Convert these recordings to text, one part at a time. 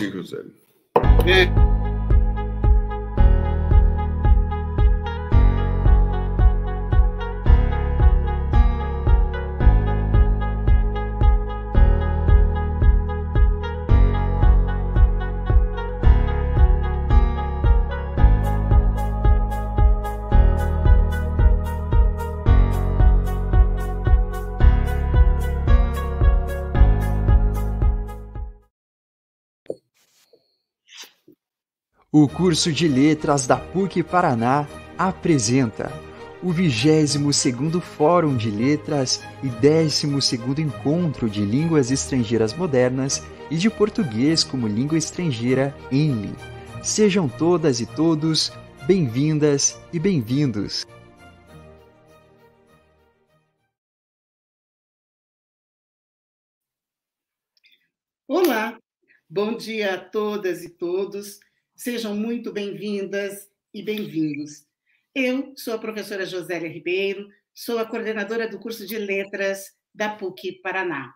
José. O curso de Letras da PUC Paraná apresenta o 22º Fórum de Letras e 12º Encontro de Línguas Estrangeiras Modernas e de Português como Língua Estrangeira, ENLE. Sejam todas e todos bem-vindas e bem-vindos. Olá, bom dia a todas e todos. Sejam muito bem-vindas e bem-vindos. Eu sou a professora Josélia Ribeiro, sou a coordenadora do curso de Letras da PUC Paraná.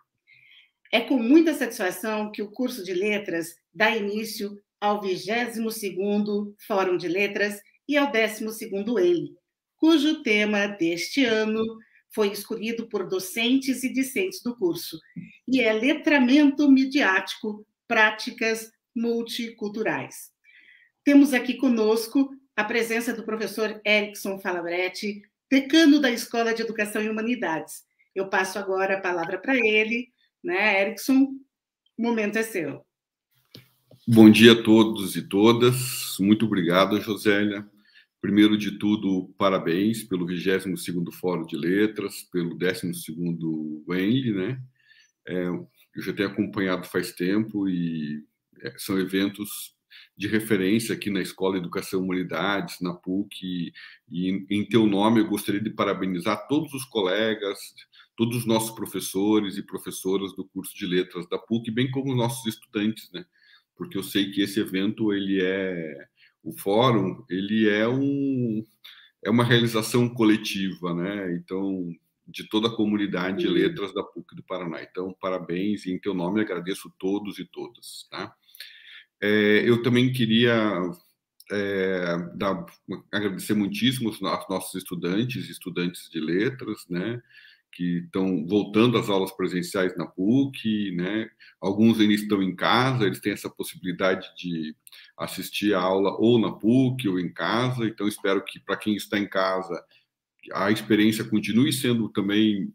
É com muita satisfação que o curso de Letras dá início ao 22º Fórum de Letras e ao 12º ENLE, cujo tema deste ano foi escolhido por docentes e discentes do curso, e é Letramento Midiático, Práticas Multiculturais. Temos aqui conosco a presença do professor Erickson Falabretti, decano da Escola de Educação e Humanidades. Eu passo agora a palavra para ele, né, Erickson? O momento é seu. Bom dia a todos e todas. Muito obrigado, Josélia. Primeiro de tudo, parabéns pelo 22º Fórum de Letras, pelo 12º ENLE, né? Eu já tenho acompanhado faz tempo e são eventos de referência aqui na Escola de Educação e Humanidades, na PUC, e em teu nome eu gostaria de parabenizar todos os colegas, todos os nossos professores e professoras do curso de Letras da PUC, bem como os nossos estudantes, né? Porque eu sei que esse evento, o fórum, ele é uma realização coletiva, né? Então, de toda a comunidade de letras da PUC do Paraná. Então, parabéns, e em teu nome agradeço todos e todas, tá? Eu também queria agradecer muitíssimo aos nossos estudantes de letras, né, que estão voltando às aulas presenciais na PUC, né, alguns ainda estão em casa, eles têm essa possibilidade de assistir a aula ou na PUC ou em casa, então espero que para quem está em casa a experiência continue sendo também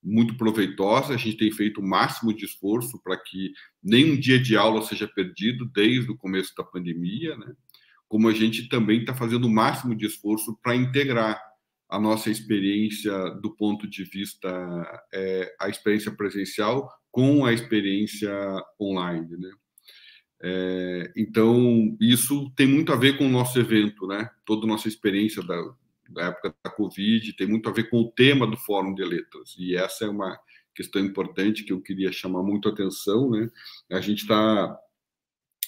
muito proveitosa. A gente tem feito o máximo de esforço para que nenhum dia de aula seja perdido desde o começo da pandemia, né? Como a gente também está fazendo o máximo de esforço para integrar a nossa experiência do ponto de vista a experiência presencial com a experiência online, né? Então, isso tem muito a ver com o nosso evento, né? Toda a nossa experiência da época da Covid tem muito a ver com o tema do Fórum de Letras, e essa é uma questão importante que eu queria chamar muito a atenção, né? A gente está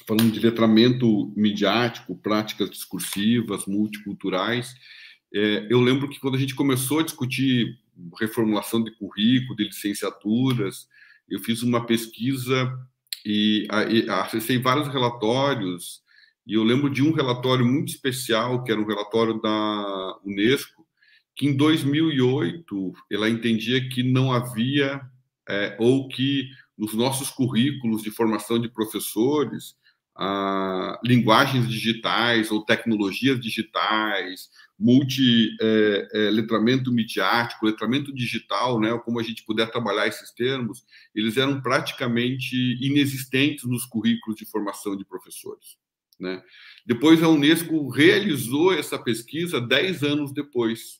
falando de letramento midiático, práticas discursivas, multiculturais. Eu lembro que quando a gente começou a discutir reformulação de currículo, de licenciaturas, eu fiz uma pesquisa e acessei vários relatórios, e eu lembro de um relatório muito especial, que era um relatório da Unesco, que em 2008 ela entendia que não havia, ou que nos nossos currículos de formação de professores, linguagens digitais ou tecnologias digitais, letramento midiático, letramento digital, né, como a gente puder trabalhar esses termos, eles eram praticamente inexistentes nos currículos de formação de professores, né? Depois a Unesco realizou essa pesquisa 10 anos depois,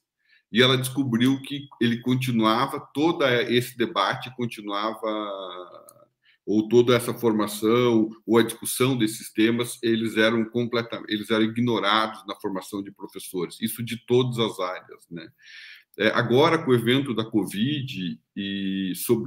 e ela descobriu que ele continuava, todo esse debate continuava, ou toda essa formação, ou a discussão desses temas, eles eram ignorados na formação de professores, isso de todas as áreas, né? Agora, com o evento da Covid,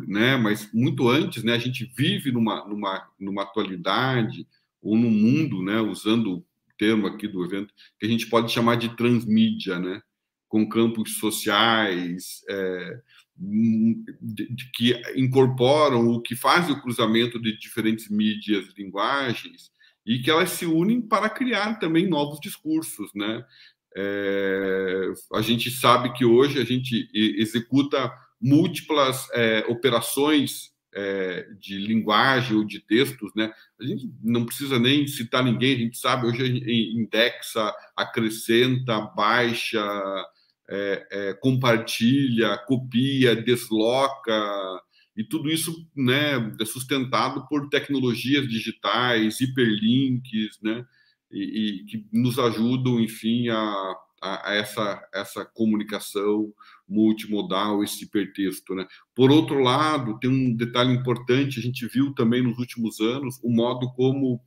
né, mas muito antes, né, a gente vive numa atualidade, ou num mundo, né, usando o termo aqui do evento, que a gente pode chamar de transmídia, né, com campos sociais, que incorporam ou que fazem o cruzamento de diferentes mídias e linguagens e que elas se unem para criar também novos discursos, né? A gente sabe que hoje a gente executa múltiplas operações de linguagem ou de textos, né? A gente não precisa nem citar ninguém, a gente sabe, hoje a gente indexa, acrescenta, baixa, compartilha, copia, desloca, e tudo isso, né, é sustentado por tecnologias digitais, hiperlinks, né, e que nos ajudam, enfim, a essa comunicação multimodal, esse hipertexto, né? Por outro lado, tem um detalhe importante, a gente viu também nos últimos anos o modo como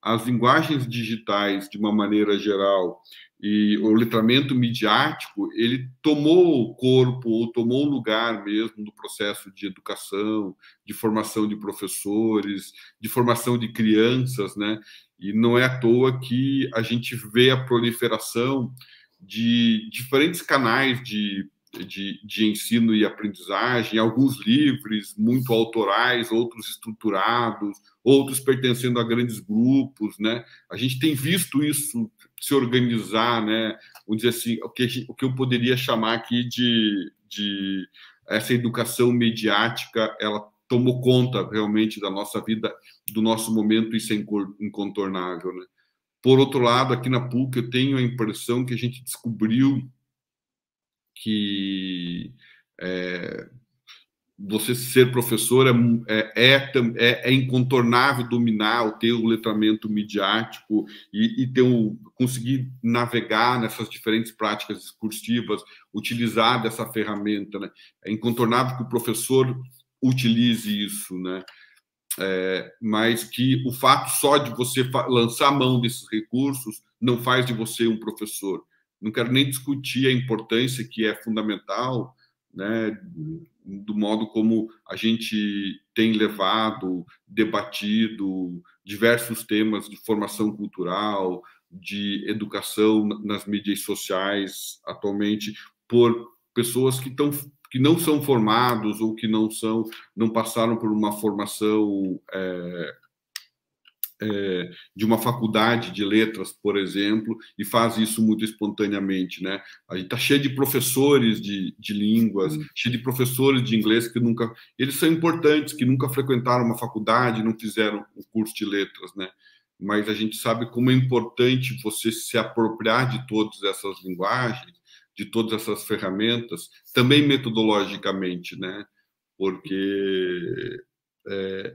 as linguagens digitais, de uma maneira geral, e o letramento midiático, ele tomou o corpo, ou tomou o lugar mesmo do processo de educação, de formação de professores, de formação de crianças, né? E não é à toa que a gente vê a proliferação de diferentes canais de ensino e aprendizagem, alguns livres, muito autorais, outros estruturados, outros pertencendo a grandes grupos, né? A gente tem visto isso se organizar, né? Vamos dizer assim, o que eu poderia chamar aqui de essa educação mediática, ela tomou conta realmente da nossa vida, do nosso momento, isso é incontornável, né? Por outro lado, aqui na PUC, eu tenho a impressão que a gente descobriu que você ser professor é incontornável dominar o teu letramento midiático e conseguir navegar nessas diferentes práticas discursivas, utilizar dessa ferramenta, né? É incontornável que o professor utilize isso, né? Mas que o fato só de você lançar a mão desses recursos não faz de você um professor. Não quero nem discutir a importância que é fundamental, né, do modo como a gente tem levado, debatido diversos temas de formação cultural, de educação nas mídias sociais atualmente, por pessoas que não são formados ou que não passaram por uma formação de uma faculdade de letras, por exemplo, e faz isso muito espontaneamente, né? A gente está cheio de professores de línguas, cheio de professores de inglês que nunca... Eles são importantes, que nunca frequentaram uma faculdade, não fizeram o curso de letras, né? Mas a gente sabe como é importante você se apropriar de todas essas linguagens, de todas essas ferramentas, também metodologicamente, né? Porque...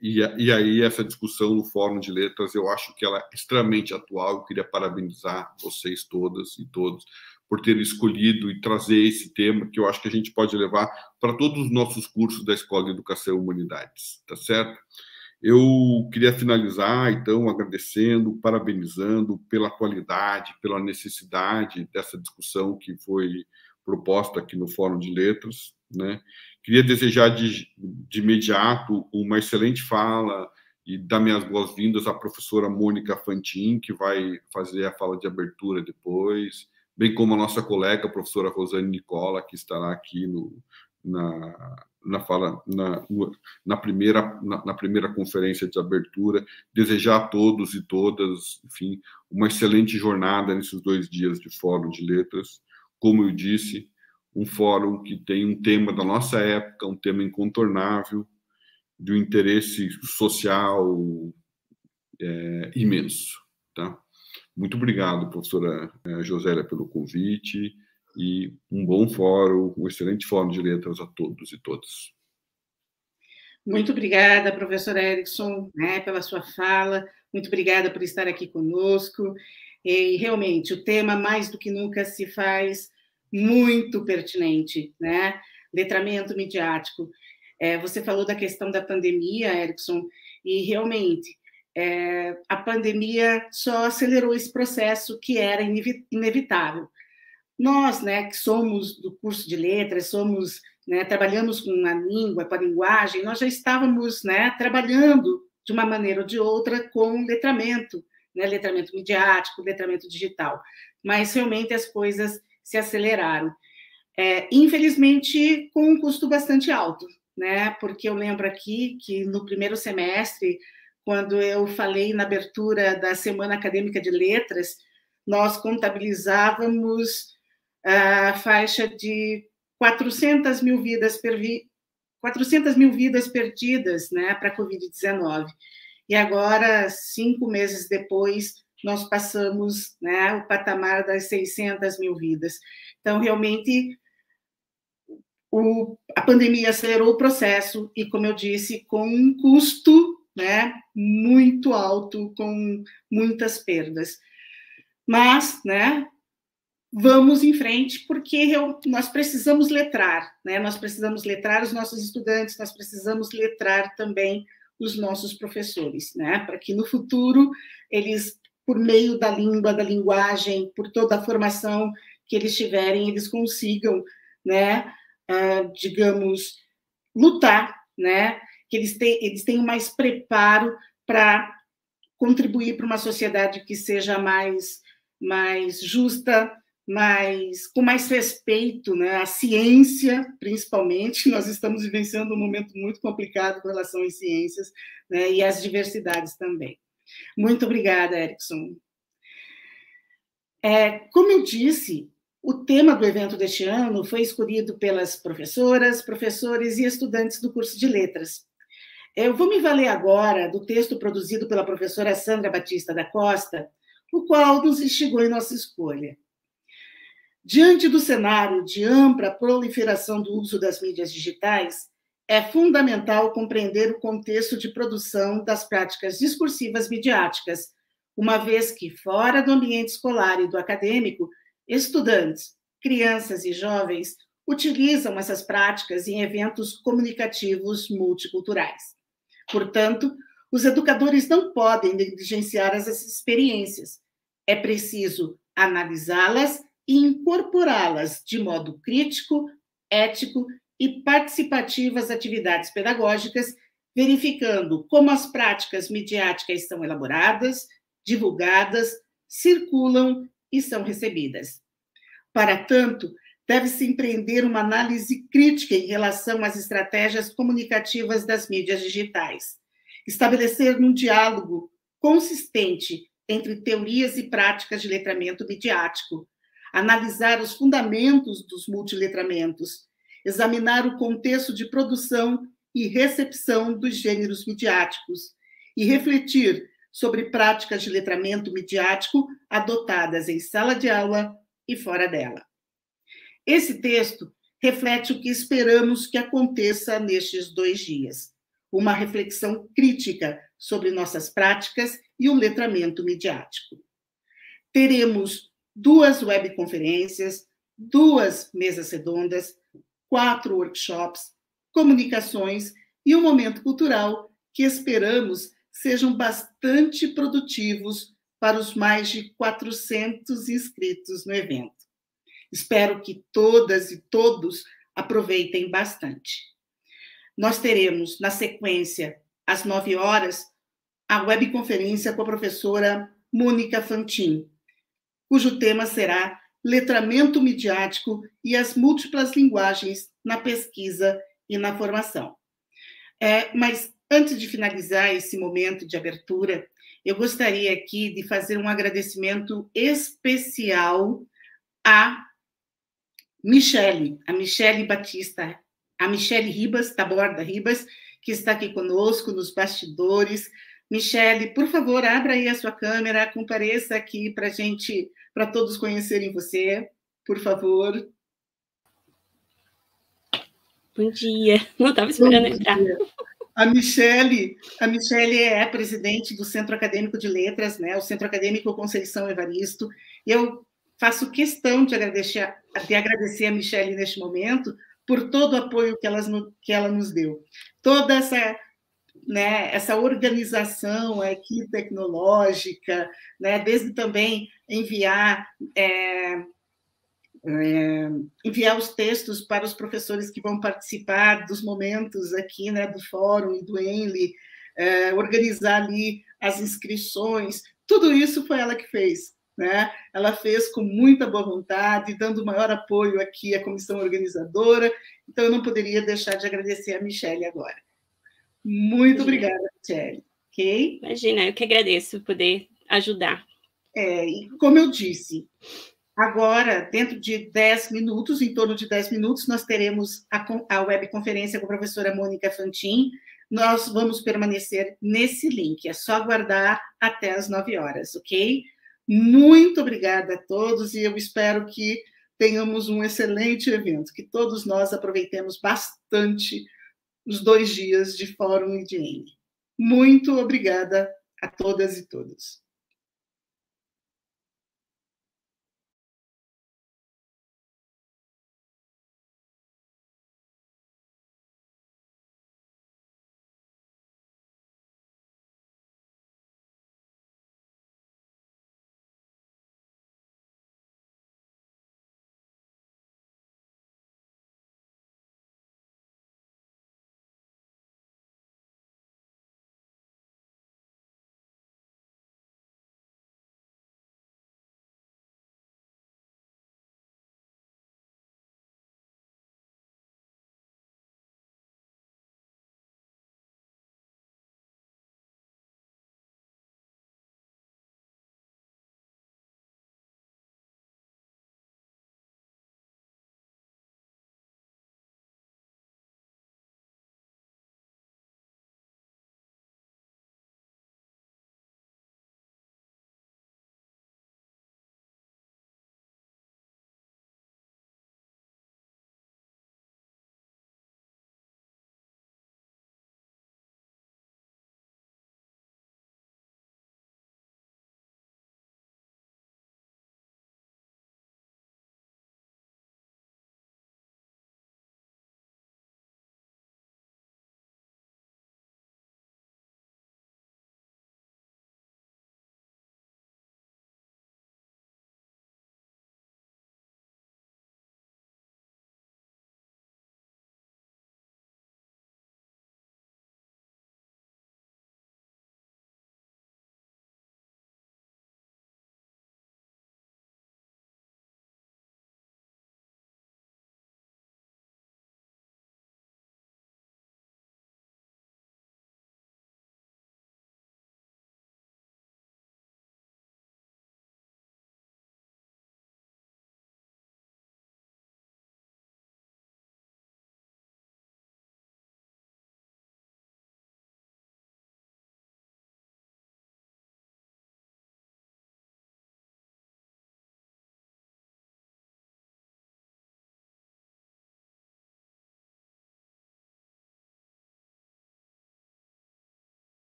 e aí essa discussão no Fórum de Letras, eu acho que ela é extremamente atual. Eu queria parabenizar vocês todas e todos por terem escolhido e trazer esse tema, que eu acho que a gente pode levar para todos os nossos cursos da Escola de Educação e Humanidades, tá certo? Eu queria finalizar, então, agradecendo, parabenizando pela qualidade, pela necessidade dessa discussão que foi proposta aqui no Fórum de Letras, né? Queria desejar de imediato uma excelente fala e dar minhas boas-vindas à professora Mônica Fantin, que vai fazer a fala de abertura depois, bem como a nossa colega, a professora Rosane Nicola, que estará aqui na primeira conferência de abertura. Desejar a todos e todas, enfim, uma excelente jornada nesses 2 dias de Fórum de Letras. Como eu disse, um fórum que tem um tema da nossa época, um tema incontornável, de um interesse social imenso, tá? Muito obrigado, professora Josélia, pelo convite, e um bom fórum, um excelente Fórum de Letras a todos e todas. Muito obrigada, professor Erickson, né, pela sua fala, muito obrigada por estar aqui conosco, e realmente o tema mais do que nunca se faz muito pertinente, né? Letramento midiático. Você falou da questão da pandemia, Erickson, e realmente a pandemia só acelerou esse processo que era inevitável. Nós, né, que somos do curso de letras, né, trabalhamos com a língua, com a linguagem, nós já estávamos, né, trabalhando de uma maneira ou de outra com letramento, né, letramento midiático, letramento digital, mas realmente as coisas se aceleraram. Infelizmente, com um custo bastante alto, né? Porque eu lembro aqui que no primeiro semestre, quando eu falei na abertura da Semana Acadêmica de Letras, nós contabilizávamos a faixa de 400 mil vidas perdidas, né, para a Covid-19. E agora, 5 meses depois, nós passamos, né, o patamar das 600 mil vidas. Então, realmente, a pandemia acelerou o processo e, como eu disse, com um custo, né, muito alto, com muitas perdas. Mas, né, vamos em frente, porque nós precisamos letrar, né? Nós precisamos letrar os nossos estudantes, nós precisamos letrar também os nossos professores, né? Para que no futuro eles, por meio da língua, da linguagem, por toda a formação que eles tiverem, eles consigam, né? Digamos, lutar, né? Que eles tenham mais preparo para contribuir para uma sociedade que seja mais justa, com mais respeito, né? A ciência, principalmente. Nós estamos vivenciando um momento muito complicado com relação às ciências, né? E às diversidades também. Muito obrigada, Erickson. Como eu disse, o tema do evento deste ano foi escolhido pelas professoras, professores e estudantes do curso de Letras. Eu vou me valer agora do texto produzido pela professora Sandra Batista da Costa, o qual nos instigou em nossa escolha. Diante do cenário de ampla proliferação do uso das mídias digitais, é fundamental compreender o contexto de produção das práticas discursivas midiáticas, uma vez que, fora do ambiente escolar e do acadêmico, estudantes, crianças e jovens utilizam essas práticas em eventos comunicativos multiculturais. Portanto, os educadores não podem negligenciar essas experiências. É preciso analisá-las e incorporá-las de modo crítico, ético e participativo às atividades pedagógicas, verificando como as práticas midiáticas são elaboradas, divulgadas, circulam e são recebidas. Para tanto, deve-se empreender uma análise crítica em relação às estratégias comunicativas das mídias digitais, estabelecer um diálogo consistente entre teorias e práticas de letramento midiático, analisar os fundamentos dos multiletramentos, examinar o contexto de produção e recepção dos gêneros midiáticos e refletir sobre práticas de letramento midiático adotadas em sala de aula e fora dela. Esse texto reflete o que esperamos que aconteça nestes 2 dias, uma reflexão crítica sobre nossas práticas e o letramento midiático. Teremos 2 webconferências, 2 mesas redondas, 4 workshops, comunicações e um momento cultural que esperamos sejam bastante produtivos para os mais de 400 inscritos no evento. Espero que todas e todos aproveitem bastante. Nós teremos, na sequência, às 9 horas, a webconferência com a professora Mônica Fantin, cujo tema será letramento midiático e as múltiplas linguagens na pesquisa e na formação. Mas, antes de finalizar esse momento de abertura, eu gostaria aqui de fazer um agradecimento especial a Michele Batista, a Michele Ribas, Taborda Ribas, que está aqui conosco nos bastidores. Michele, por favor, abra aí a sua câmera, compareça aqui para todos conhecerem você, por favor. Bom dia, não estava esperando entrar. A Michele é presidente do Centro Acadêmico de Letras, né? O Centro Acadêmico Conceição Evaristo. Eu faço questão de agradecer a Michele neste momento por todo o apoio que ela nos deu. Toda essa organização aqui tecnológica, né? Desde também enviar os textos para os professores que vão participar dos momentos aqui, né, do fórum e do ENLE, organizar ali as inscrições, tudo isso foi ela que fez. né? Ela fez com muita boa vontade, dando maior apoio aqui à comissão organizadora. Então, eu não poderia deixar de agradecer a Michele agora. Muito obrigada, Michele. Ok? Imagina, eu que agradeço poder ajudar. E como eu disse, agora, dentro de 10 minutos, em torno de 10 minutos, nós teremos a webconferência com a professora Mônica Fantin. Nós vamos permanecer nesse link, é só aguardar até as 9 horas, ok? Muito obrigada a todos e eu espero que tenhamos um excelente evento, que todos nós aproveitemos bastante os 2 dias de Fórum IDN. Muito obrigada a todas e todos.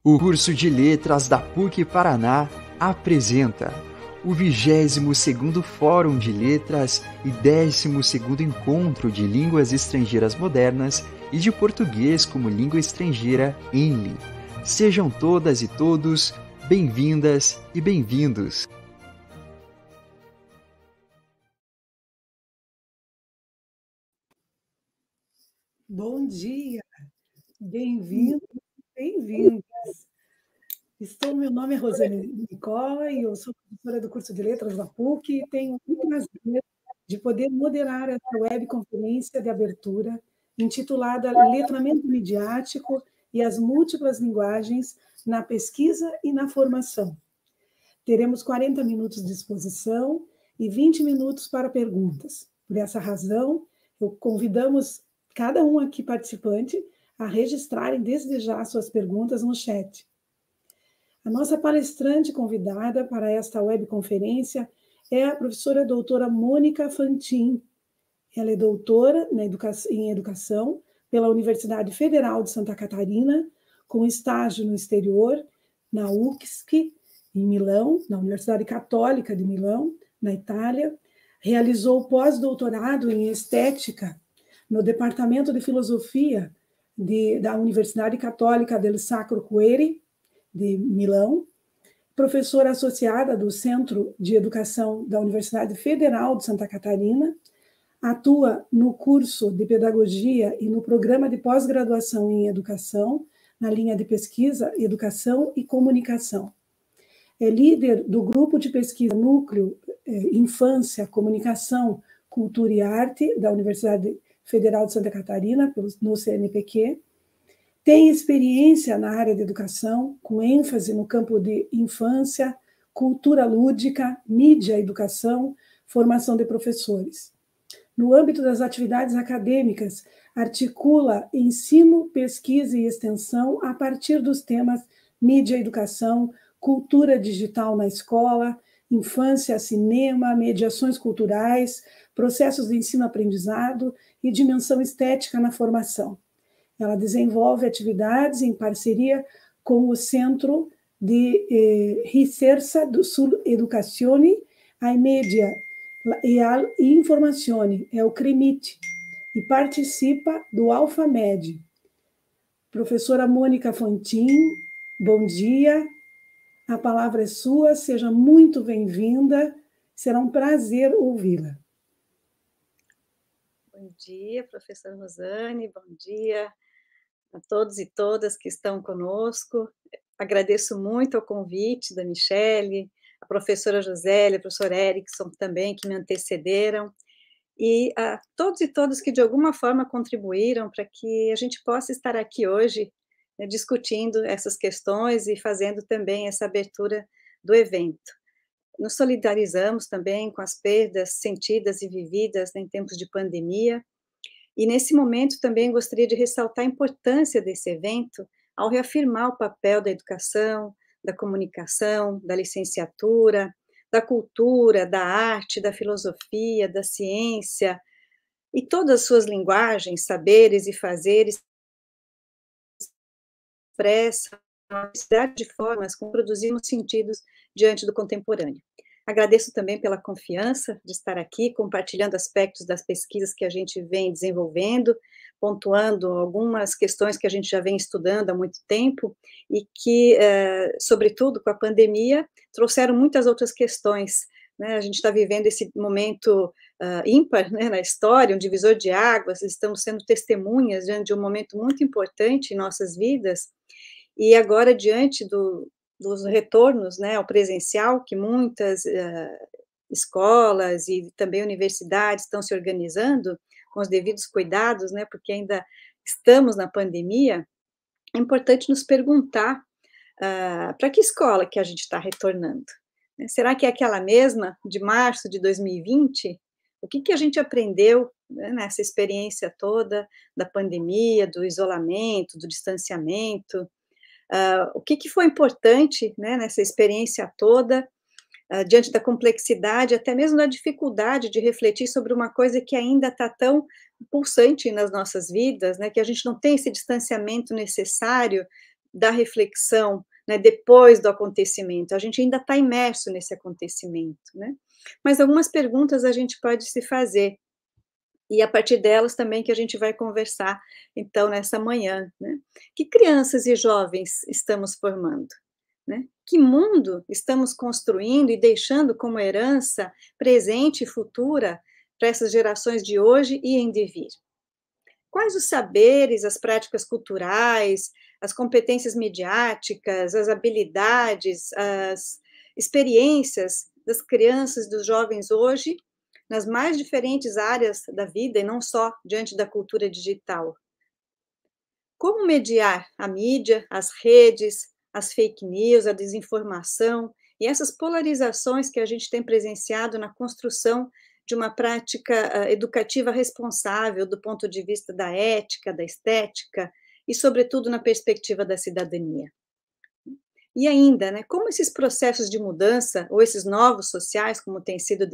O curso de Letras da PUC Paraná apresenta o 22º Fórum de Letras e 12º Encontro de Línguas Estrangeiras Modernas e de Português como Língua Estrangeira, ENLI. Sejam todas e todos bem-vindas e bem-vindos. Bom dia, bem-vindos, bem-vindas. Meu nome é Rosane Nicola e eu sou professora do curso de Letras da PUC e tenho o prazer de poder moderar essa webconferência de abertura intitulada Letramento Midiático e as Múltiplas Linguagens na Pesquisa e na Formação. Teremos 40 minutos de exposição e 20 minutos para perguntas. Por essa razão, convidamos cada um aqui participante a registrarem desde já suas perguntas no chat. A nossa palestrante convidada para esta webconferência é a professora doutora Mônica Fantin. Ela é doutora em Educação pela Universidade Federal de Santa Catarina, com estágio no exterior, na UCSC, em Milão, na Universidade Católica de Milão, na Itália. Realizou pós-doutorado em Estética no Departamento de Filosofia da Universidade Católica del Sacro Cuore, de Milão, professora associada do Centro de Educação da Universidade Federal de Santa Catarina, atua no curso de Pedagogia e no programa de pós-graduação em Educação, na linha de pesquisa, Educação e Comunicação. É líder do grupo de pesquisa Núcleo Infância, Comunicação, Cultura e Arte da Universidade Federal de Santa Catarina, no CNPq. Tem experiência na área de educação, com ênfase no campo de infância, cultura lúdica, mídia, educação, formação de professores. No âmbito das atividades acadêmicas, articula ensino, pesquisa e extensão a partir dos temas mídia, educação, cultura digital na escola, infância, cinema, mediações culturais, processos de ensino-aprendizado e dimensão estética na formação. Ela desenvolve atividades em parceria com o Centro de Ricerca sull'Educazione ai Media e Informazione, é o CREMIT, e participa do AlphaMed. Professora Mônica Fantin, bom dia. A palavra é sua, seja muito bem-vinda. Será um prazer ouvi-la. Bom dia, professora Rosane, bom dia a todos e todas que estão conosco. Agradeço muito o convite da Michele, a professora Josélia, a professora Erickson também, que me antecederam, e a todos e todas que de alguma forma contribuíram para que a gente possa estar aqui hoje, né, discutindo essas questões e fazendo também essa abertura do evento. Nos solidarizamos também com as perdas sentidas e vividas, né, em tempos de pandemia, e nesse momento também gostaria de ressaltar a importância desse evento ao reafirmar o papel da educação, da comunicação, da licenciatura, da cultura, da arte, da filosofia, da ciência, e todas as suas linguagens, saberes e fazeres expressam a diversidade de formas como produzimos sentidos diante do contemporâneo. Agradeço também pela confiança de estar aqui, compartilhando aspectos das pesquisas que a gente vem desenvolvendo, pontuando algumas questões que a gente já vem estudando há muito tempo e que, sobretudo com a pandemia, trouxeram muitas outras questões, né? A gente está vivendo esse momento ímpar, né, na história, um divisor de águas, estamos sendo testemunhas de um momento muito importante em nossas vidas, e agora, diante dos retornos, né, ao presencial, que muitas escolas e também universidades estão se organizando com os devidos cuidados, né, porque ainda estamos na pandemia, é importante nos perguntar para que escola que a gente está retornando? Será que é aquela mesma de março de 2020? O que a gente aprendeu, né, nessa experiência toda da pandemia, do isolamento, do distanciamento? O que foi importante, né, nessa experiência toda, diante da complexidade, até mesmo da dificuldade de refletir sobre uma coisa que ainda está tão pulsante nas nossas vidas, né, que a gente não tem esse distanciamento necessário da reflexão, né, depois do acontecimento, a gente ainda está imerso nesse acontecimento, né? Mas algumas perguntas a gente pode se fazer, e a partir delas também que a gente vai conversar, então, nessa manhã, né? Que crianças e jovens estamos formando, né? Que mundo estamos construindo e deixando como herança presente e futura para essas gerações de hoje e em devir? Quais os saberes, as práticas culturais, as competências midiáticas, as habilidades, as experiências das crianças, dos jovens hoje, nas mais diferentes áreas da vida, e não só diante da cultura digital? Como mediar a mídia, as redes, as fake news, a desinformação e essas polarizações que a gente tem presenciado na construção de uma prática educativa responsável do ponto de vista da ética, da estética e, sobretudo, na perspectiva da cidadania? E ainda, né, como esses processos de mudança, ou esses novos sociais, como tem sido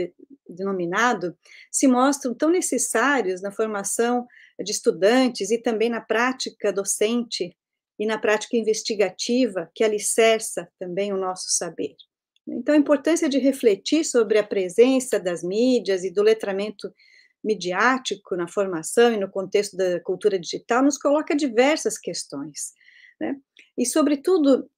denominado, se mostram tão necessários na formação de estudantes e também na prática docente e na prática investigativa, que alicerça também o nosso saber. Então, a importância de refletir sobre a presença das mídias e do letramento midiático na formação e no contexto da cultura digital nos coloca diversas questões, né? E, sobretudo,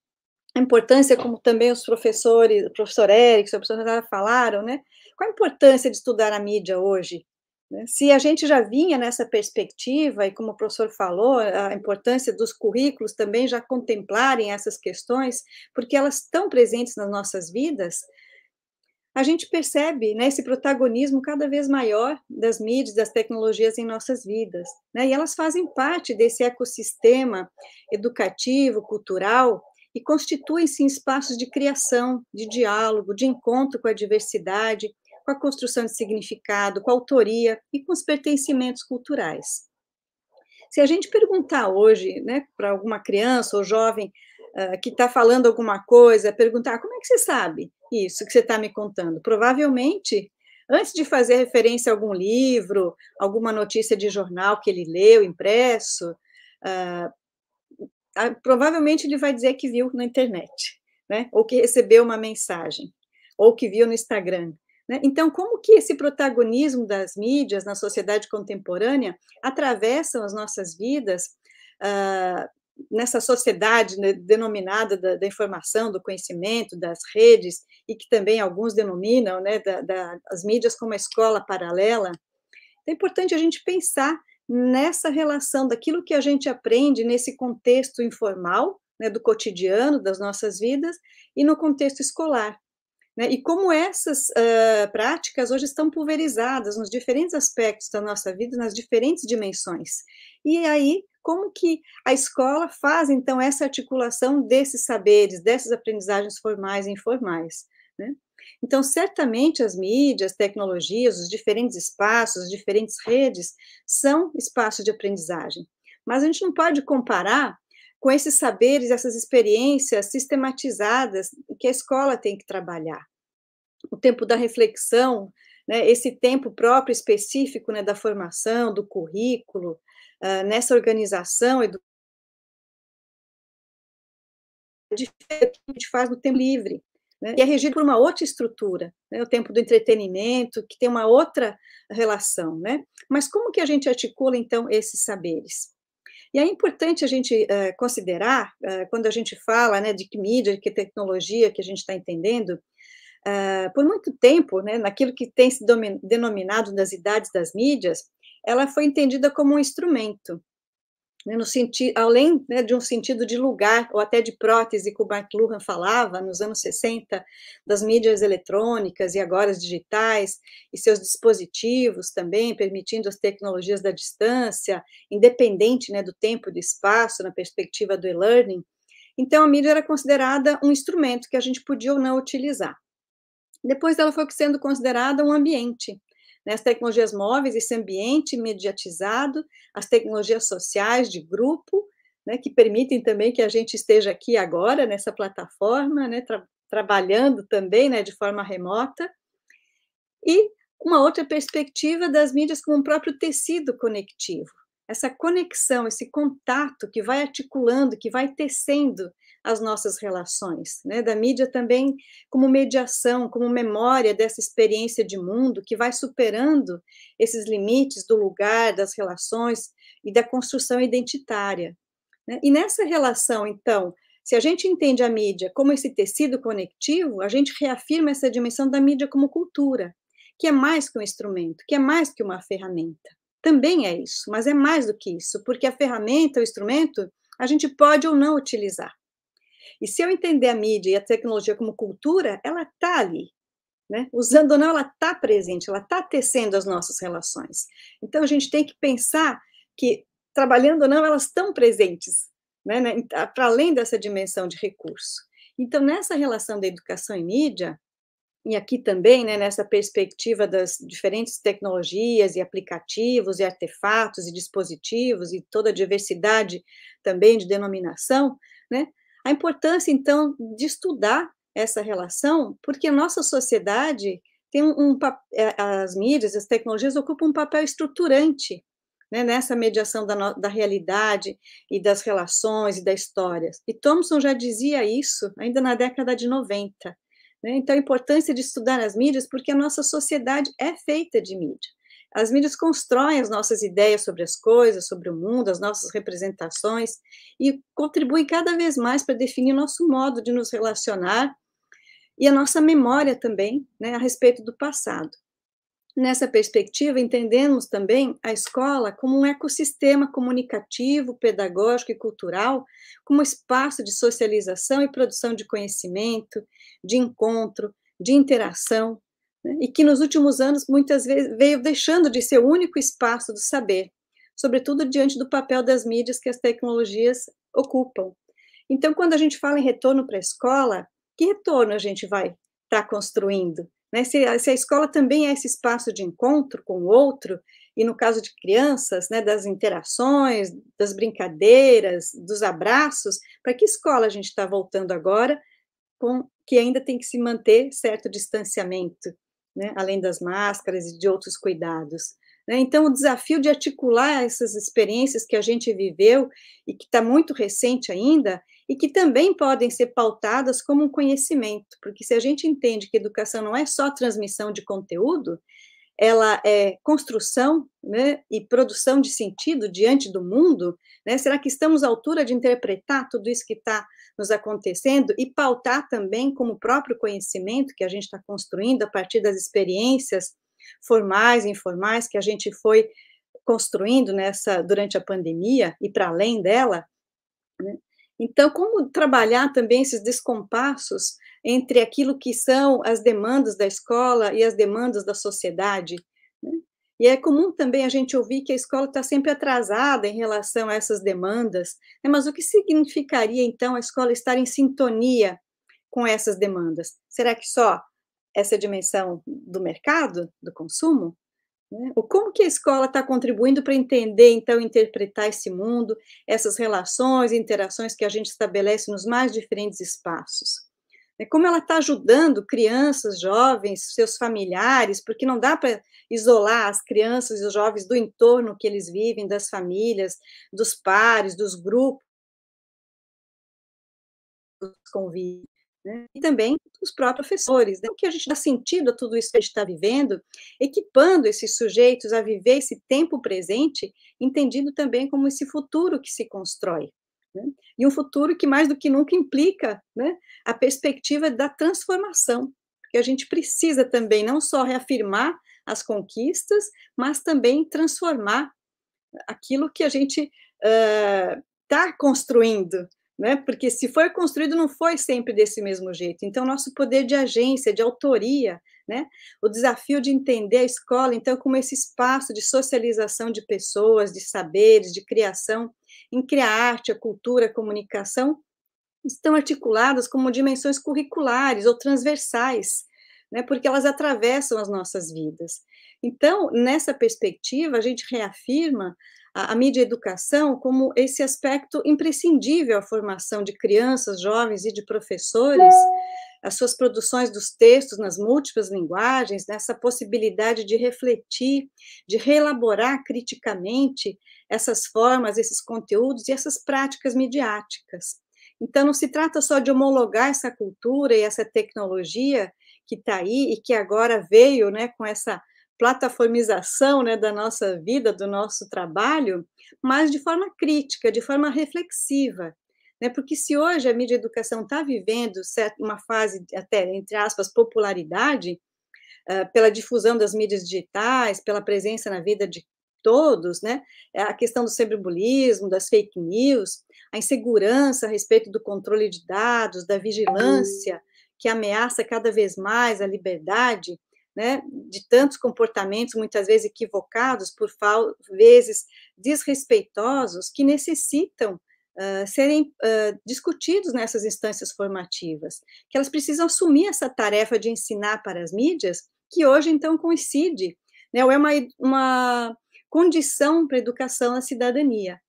a importância, como também os professores, o professor Érico, a professora Nara falaram, né? Qual a importância de estudar a mídia hoje? Né? Se a gente já vinha nessa perspectiva, e como o professor falou, a importância dos currículos também já contemplarem essas questões, porque elas estão presentes nas nossas vidas, a gente percebe, né, esse protagonismo cada vez maior das mídias, das tecnologias em nossas vidas, né? E elas fazem parte desse ecossistema educativo, cultural, e constituem-se espaços de criação, de diálogo, de encontro com a diversidade, com a construção de significado, com a autoria e com os pertencimentos culturais. Se a gente perguntar hoje, né, para alguma criança ou jovem que está falando alguma coisa, perguntar: como é que você sabe isso que você está me contando? Provavelmente, antes de fazer referência a algum livro, alguma notícia de jornal que ele leu, impresso, provavelmente ele vai dizer que viu na internet, né? Ou que recebeu uma mensagem, ou que viu no Instagram, né? Então, como que esse protagonismo das mídias na sociedade contemporânea atravessam as nossas vidas nessa sociedade, né, denominada da informação, do conhecimento, das redes, e que também alguns denominam, né, as mídias como a escola paralela? É importante a gente pensar nessa relação daquilo que a gente aprende nesse contexto informal, né, do cotidiano, das nossas vidas, e no contexto escolar, né? E como essas práticas hoje estão pulverizadas nos diferentes aspectos da nossa vida, nas diferentes dimensões. E aí, como que a escola faz, então, essa articulação desses saberes, dessas aprendizagens formais e informais, né? Então, certamente as mídias, tecnologias, os diferentes espaços, as diferentes redes, são espaços de aprendizagem. Mas a gente não pode comparar com esses saberes, essas experiências sistematizadas que a escola tem que trabalhar. O tempo da reflexão, né, esse tempo próprio específico, né, da formação, do currículo, nessa organização que a gente faz no tempo livre, né, e é regido por uma outra estrutura, né, o tempo do entretenimento, que tem uma outra relação, né? Mas como que a gente articula, então, esses saberes? E é importante a gente considerar, quando a gente fala, né, de que mídia, de que tecnologia que a gente está entendendo, por muito tempo, né, naquilo que tem se denominado das idades das mídias, ela foi entendida como um instrumento, né, no sentido, além, né, de um sentido de lugar, ou até de prótese, que o McLuhan falava nos anos 60, das mídias eletrônicas e agora as digitais, e seus dispositivos também, permitindo as tecnologias da distância, independente, né, do tempo e do espaço, na perspectiva do e-learning. Então, a mídia era considerada um instrumento que a gente podia ou não utilizar. Depois ela foi sendo considerada um ambiente, né? As tecnologias móveis, esse ambiente mediatizado, as tecnologias sociais de grupo, né, que permitem também que a gente esteja aqui agora nessa plataforma, né, trabalhando também, né, de forma remota, e uma outra perspectiva das mídias como um próprio tecido conectivo, essa conexão, esse contato que vai articulando, que vai tecendo as nossas relações, né? Da mídia também como mediação, como memória dessa experiência de mundo que vai superando esses limites do lugar, das relações e da construção identitária, né? E nessa relação, então, se a gente entende a mídia como esse tecido conectivo, a gente reafirma essa dimensão da mídia como cultura, que é mais que um instrumento, que é mais que uma ferramenta. Também é isso, mas é mais do que isso, porque a ferramenta, o instrumento, a gente pode ou não utilizar. E se eu entender a mídia e a tecnologia como cultura, ela está ali, né? Usando ou não, ela está presente, ela está tecendo as nossas relações. Então, a gente tem que pensar que, trabalhando ou não, elas estão presentes, né? Para além dessa dimensão de recurso. Então, nessa relação da educação e mídia, e aqui também, né, nessa perspectiva das diferentes tecnologias e aplicativos e artefatos e dispositivos e toda a diversidade também de denominação, né, a importância, então, de estudar essa relação, porque a nossa sociedade tem as mídias, as tecnologias ocupam um papel estruturante, né, nessa mediação da realidade e das relações e da história. E Thomson já dizia isso ainda na década de 90. Então, a importância de estudar as mídias, porque a nossa sociedade é feita de mídia. As mídias constroem as nossas ideias sobre as coisas, sobre o mundo, as nossas representações, e contribuem cada vez mais para definir o nosso modo de nos relacionar e a nossa memória também, né, a respeito do passado. Nessa perspectiva, entendemos também a escola como um ecossistema comunicativo, pedagógico e cultural, como espaço de socialização e produção de conhecimento, de encontro, de interação, né? E que nos últimos anos, muitas vezes, veio deixando de ser o único espaço do saber, sobretudo diante do papel das mídias que as tecnologias ocupam. Então, quando a gente fala em retorno para a escola, que retorno a gente vai estar construindo? Né, se a escola também é esse espaço de encontro com o outro, e no caso de crianças, né, das interações, das brincadeiras, dos abraços, para que escola a gente está voltando agora, que ainda tem que se manter certo distanciamento, né, além das máscaras e de outros cuidados. Né? Então, o desafio de articular essas experiências que a gente viveu, e que está muito recente ainda, e que também podem ser pautadas como um conhecimento, porque se a gente entende que educação não é só transmissão de conteúdo, ela é construção, né, e produção de sentido diante do mundo, né? Será que estamos à altura de interpretar tudo isso que está nos acontecendo e pautar também como próprio conhecimento que a gente está construindo a partir das experiências formais e informais que a gente foi construindo durante a pandemia e para além dela, né? Então, como trabalhar também esses descompassos entre aquilo que são as demandas da escola e as demandas da sociedade, né? E é comum também a gente ouvir que a escola está sempre atrasada em relação a essas demandas, né? Mas o que significaria, então, a escola estar em sintonia com essas demandas? Será que só essa dimensão do mercado, do consumo? Como que a escola está contribuindo para entender, então, interpretar esse mundo, essas relações e interações que a gente estabelece nos mais diferentes espaços? Como ela está ajudando crianças, jovens, seus familiares, porque não dá para isolar as crianças e os jovens do entorno que eles vivem, das famílias, dos pares, dos grupos, dos convívios. Né? E também os próprios professores, né? Que a gente dá sentido a tudo isso que a gente está vivendo, equipando esses sujeitos a viver esse tempo presente, entendido também como esse futuro que se constrói. Né? E um futuro que mais do que nunca implica, né, a perspectiva da transformação, porque a gente precisa também não só reafirmar as conquistas, mas também transformar aquilo que a gente está construindo, né? Porque se foi construído, não foi sempre desse mesmo jeito. Então, nosso poder de agência, de autoria, né? O desafio de entender a escola, então, como esse espaço de socialização de pessoas, de saberes, de criação, em que a arte, a cultura, a comunicação estão articuladas como dimensões curriculares ou transversais, né? Porque elas atravessam as nossas vidas. Então, nessa perspectiva, a gente reafirma a mídia educação como esse aspecto imprescindível à formação de crianças, jovens e de professores, as suas produções dos textos nas múltiplas linguagens, nessa possibilidade de refletir, de reelaborar criticamente essas formas, esses conteúdos e essas práticas midiáticas. Então, não se trata só de homologar essa cultura e essa tecnologia que está aí e que agora veio, né, com essa plataformização, né, da nossa vida, do nosso trabalho, mas de forma crítica, de forma reflexiva, né, porque se hoje a mídia educação está vivendo uma fase, até, entre aspas, popularidade, pela difusão das mídias digitais, pela presença na vida de todos, né, a questão do cyberbullying, das fake news, a insegurança a respeito do controle de dados, da vigilância, que ameaça cada vez mais a liberdade, né, de tantos comportamentos, muitas vezes equivocados, por vezes desrespeitosos, que necessitam serem discutidos nessas instâncias formativas, que elas precisam assumir essa tarefa de ensinar para as mídias, que hoje, então, coincide, né, ou é uma condição para a educação à cidadania.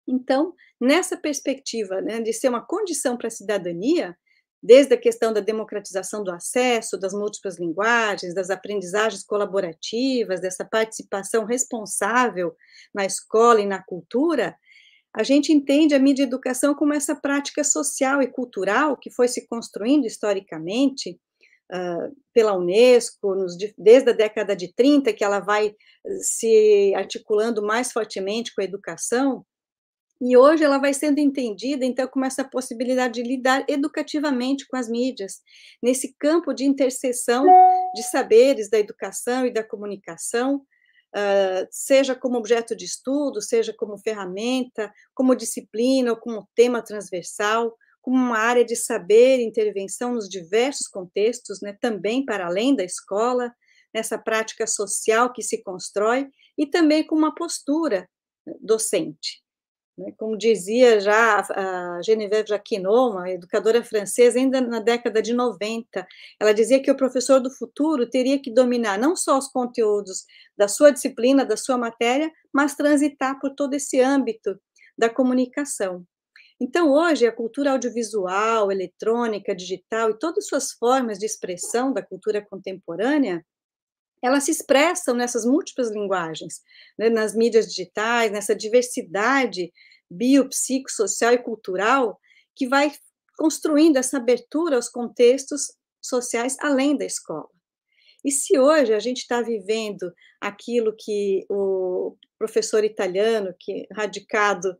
Então, nessa perspectiva, né, de ser uma condição para a cidadania, desde a questão da democratização do acesso, das múltiplas linguagens, das aprendizagens colaborativas, dessa participação responsável na escola e na cultura, a gente entende a mídia educação como essa prática social e cultural que foi se construindo historicamente pela Unesco, desde a década de 30, que ela vai se articulando mais fortemente com a educação, e hoje ela vai sendo entendida, então, como essa possibilidade de lidar educativamente com as mídias, nesse campo de interseção de saberes da educação e da comunicação, seja como objeto de estudo, seja como ferramenta, como disciplina ou como tema transversal, como uma área de saber e intervenção nos diversos contextos, né, também para além da escola, nessa prática social que se constrói, e também com uma postura docente. Como dizia já a Geneviève Jacquinot, uma educadora francesa, ainda na década de 90, ela dizia que o professor do futuro teria que dominar não só os conteúdos da sua disciplina, da sua matéria, mas transitar por todo esse âmbito da comunicação. Então, hoje, a cultura audiovisual, eletrônica, digital e todas as suas formas de expressão da cultura contemporânea, elas se expressam nessas múltiplas linguagens, né, nas mídias digitais, nessa diversidade biopsicossocial e cultural que vai construindo essa abertura aos contextos sociais além da escola. E se hoje a gente está vivendo aquilo que o professor italiano, que radicado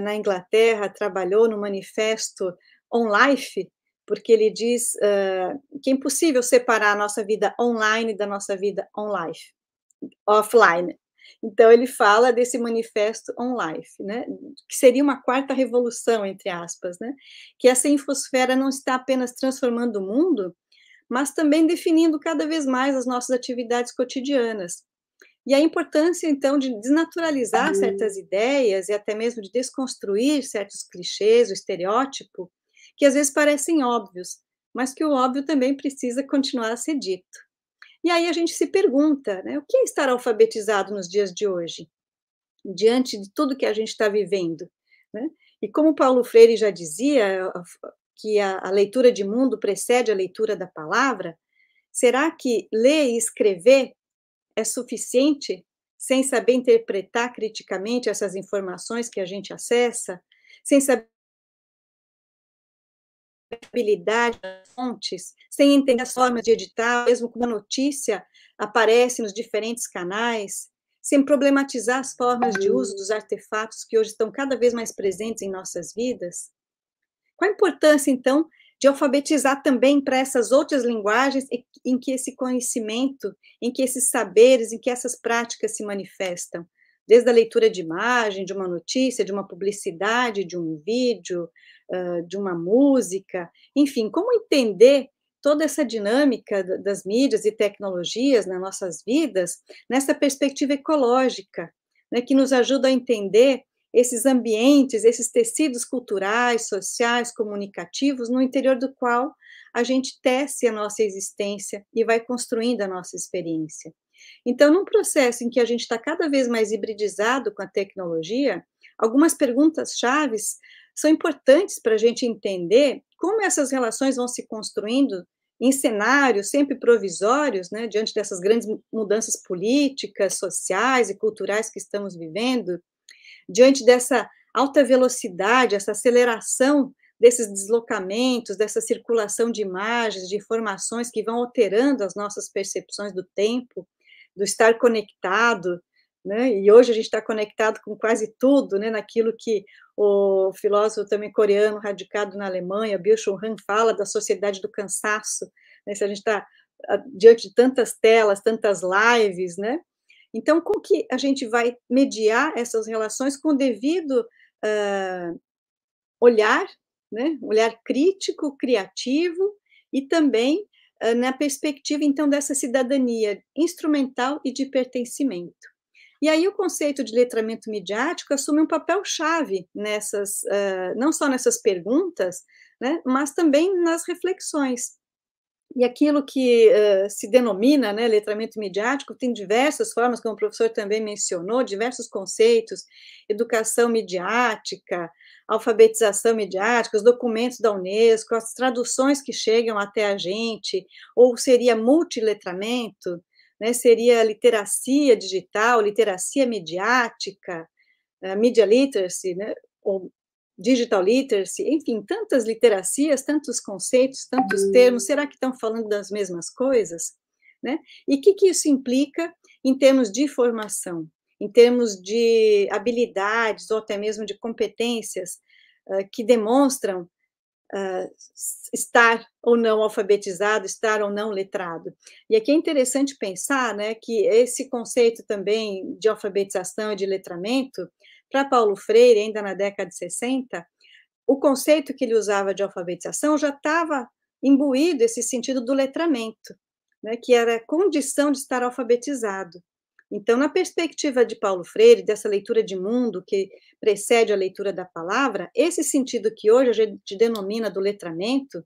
na Inglaterra, trabalhou no manifesto On Life, porque ele diz que é impossível separar a nossa vida online da nossa vida offline. Então, ele fala desse manifesto On Life, né, que seria uma quarta revolução, entre aspas, né, que essa infosfera não está apenas transformando o mundo, mas também definindo cada vez mais as nossas atividades cotidianas. E a importância, então, de desnaturalizar certas ideias e até mesmo de desconstruir certos clichês, o estereótipo, que às vezes parecem óbvios, mas que o óbvio também precisa continuar a ser dito. E aí a gente se pergunta, né, o que é estar alfabetizado nos dias de hoje, diante de tudo que a gente está vivendo, né? E como Paulo Freire já dizia, que a leitura de mundo precede a leitura da palavra, será que ler e escrever é suficiente sem saber interpretar criticamente essas informações que a gente acessa, sem saber habilidade das fontes, sem entender as formas de editar, mesmo quando a notícia aparece nos diferentes canais, sem problematizar as formas de uso dos artefatos que hoje estão cada vez mais presentes em nossas vidas? Qual a importância, então, de alfabetizar também para essas outras linguagens em que esse conhecimento, em que esses saberes, em que essas práticas se manifestam? Desde a leitura de imagem, de uma notícia, de uma publicidade, de um vídeo, de uma música, enfim, como entender toda essa dinâmica das mídias e tecnologias nas nossas vidas, nessa perspectiva ecológica, né, que nos ajuda a entender esses ambientes, esses tecidos culturais, sociais, comunicativos, no interior do qual a gente tece a nossa existência e vai construindo a nossa experiência. Então, num processo em que a gente está cada vez mais hibridizado com a tecnologia, algumas perguntas chaves são importantes para a gente entender como essas relações vão se construindo em cenários sempre provisórios, né, diante dessas grandes mudanças políticas, sociais e culturais que estamos vivendo, diante dessa alta velocidade, essa aceleração desses deslocamentos, dessa circulação de imagens, de informações que vão alterando as nossas percepções do tempo, do estar conectado, né? E hoje a gente está conectado com quase tudo, né? Naquilo que o filósofo também coreano, radicado na Alemanha, Byung-Chul Han, fala da sociedade do cansaço, né? Se a gente está diante de tantas telas, tantas lives, né? Então, como que a gente vai mediar essas relações com o devido olhar, né? Olhar crítico, criativo, e também na perspectiva, então, dessa cidadania instrumental e de pertencimento. E aí o conceito de letramento midiático assume um papel-chave nessas, não só nessas perguntas, né, mas também nas reflexões. E aquilo que se denomina, né, letramento midiático tem diversas formas, como o professor também mencionou, diversos conceitos: educação midiática, alfabetização midiática, os documentos da Unesco, as traduções que chegam até a gente, ou seria multiletramento, né, seria literacia digital, literacia midiática, media literacy, né, ou digital literacy, enfim, tantas literacias, tantos conceitos, tantos termos, será que estão falando das mesmas coisas? Né? E o que isso implica em termos de formação, em termos de habilidades, ou até mesmo de competências que demonstram estar ou não alfabetizado, estar ou não letrado. E aqui é interessante pensar, né, que esse conceito também de alfabetização e de letramento, para Paulo Freire, ainda na década de 60, o conceito que ele usava de alfabetização já estava imbuído esse sentido do letramento, né, que era a condição de estar alfabetizado. Então, na perspectiva de Paulo Freire, dessa leitura de mundo que precede a leitura da palavra, esse sentido que hoje a gente denomina do letramento,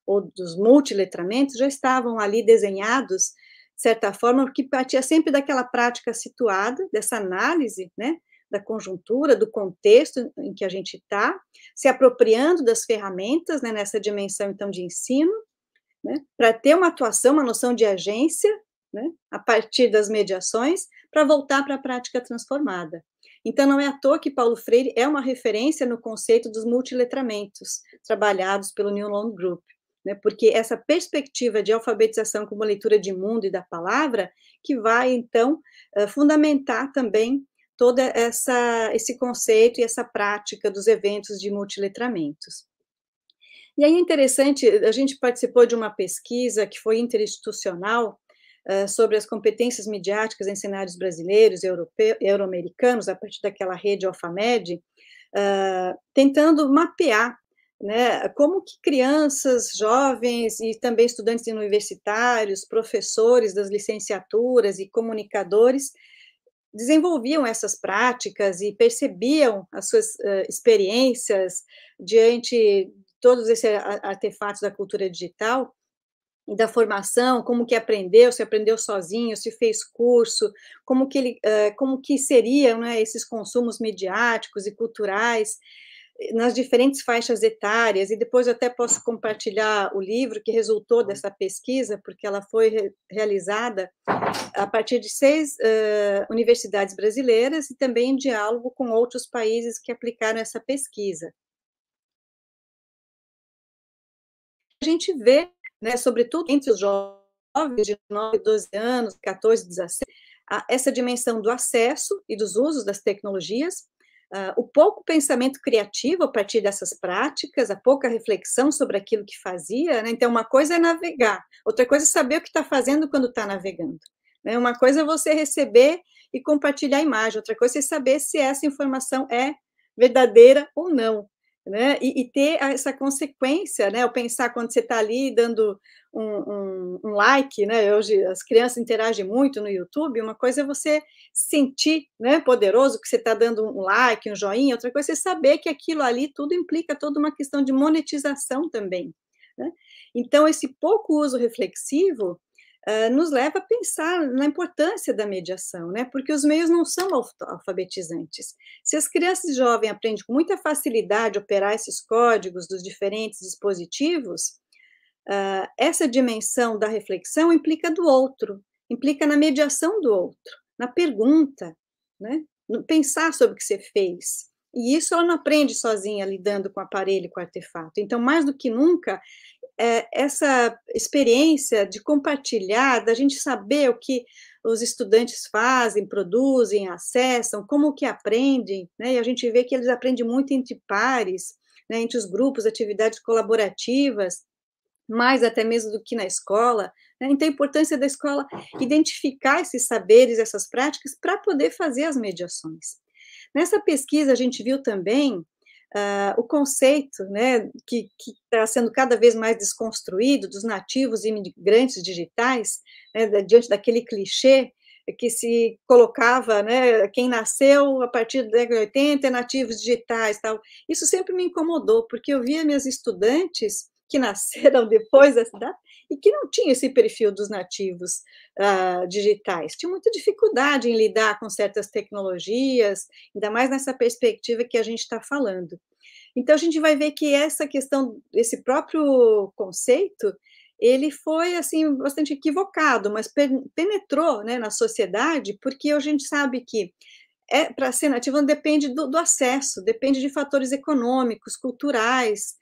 ou dos multiletramentos, já estavam ali desenhados, de certa forma, porque partia sempre daquela prática situada, dessa análise, né, da conjuntura, do contexto em que a gente está, se apropriando das ferramentas, né, nessa dimensão, então, de ensino, né, para ter uma atuação, uma noção de agência, né, a partir das mediações, para voltar para a prática transformada. Então, não é à toa que Paulo Freire é uma referência no conceito dos multiletramentos, trabalhados pelo New Loan Group, né, porque essa perspectiva de alfabetização como leitura de mundo e da palavra, que vai, então, fundamentar também todo esse conceito e essa prática dos eventos de multiletramentos. E aí é interessante, a gente participou de uma pesquisa que foi interinstitucional sobre as competências midiáticas em cenários brasileiros e euro-americanos, a partir daquela rede Alfamed, tentando mapear, né, como que crianças, jovens e também estudantes universitários, professores das licenciaturas e comunicadores desenvolviam essas práticas e percebiam as suas experiências diante de todos esses artefatos da cultura digital e da formação, como que aprendeu, se aprendeu sozinho, se fez curso, como que seriam, né, esses consumos midiáticos e culturais nas diferentes faixas etárias, e depois eu até posso compartilhar o livro que resultou dessa pesquisa, porque ela foi realizada a partir de 6 universidades brasileiras e também em diálogo com outros países que aplicaram essa pesquisa. A gente vê, né, sobretudo entre os jovens de 9, 12 anos, 14, 16, essa dimensão do acesso e dos usos das tecnologias, o pouco pensamento criativo a partir dessas práticas, a pouca reflexão sobre aquilo que fazia, né? Então, uma coisa é navegar, outra coisa é saber o que está fazendo quando está navegando. Né? Uma coisa é você receber e compartilhar a imagem, outra coisa é saber se essa informação é verdadeira ou não. Né? E ter essa consequência, né? Eu pensar quando você está ali dando um like, né? Hoje as crianças interagem muito no YouTube, uma coisa é você sentir, né, poderoso que você está dando um like, um joinha, outra coisa é saber que aquilo ali tudo implica toda uma questão de monetização também. Né? Então, esse pouco uso reflexivo nos leva a pensar na importância da mediação, né? Porque os meios não são alfabetizantes. Se as crianças e jovens aprendem com muita facilidade a operar esses códigos dos diferentes dispositivos, essa dimensão da reflexão implica do outro, implica na mediação do outro, na pergunta, né? No pensar sobre o que você fez. E isso ela não aprende sozinha, lidando com o aparelho, com o artefato. Então, mais do que nunca, essa experiência de compartilhar, da gente saber o que os estudantes fazem, produzem, acessam, como que aprendem, né? E a gente vê que eles aprendem muito entre pares, né? Entre os grupos, atividades colaborativas, mais até mesmo do que na escola, né? Então, a importância da escola identificar esses saberes, essas práticas, para poder fazer as mediações. Nessa pesquisa, a gente viu também o conceito, né, que está sendo cada vez mais desconstruído, dos nativos e imigrantes digitais, né, diante daquele clichê que se colocava, né, quem nasceu a partir da década de 80 é nativos digitais, tal. Isso sempre me incomodou, porque eu via minhas estudantes que nasceram depois dessa data e que não tinham esse perfil dos nativos digitais. Tinham muita dificuldade em lidar com certas tecnologias, ainda mais nessa perspectiva que a gente está falando. Então, a gente vai ver que essa questão, esse próprio conceito, ele foi, assim, bastante equivocado, mas penetrou, né, na sociedade, porque a gente sabe que para ser nativo não depende do acesso, depende de fatores econômicos, culturais,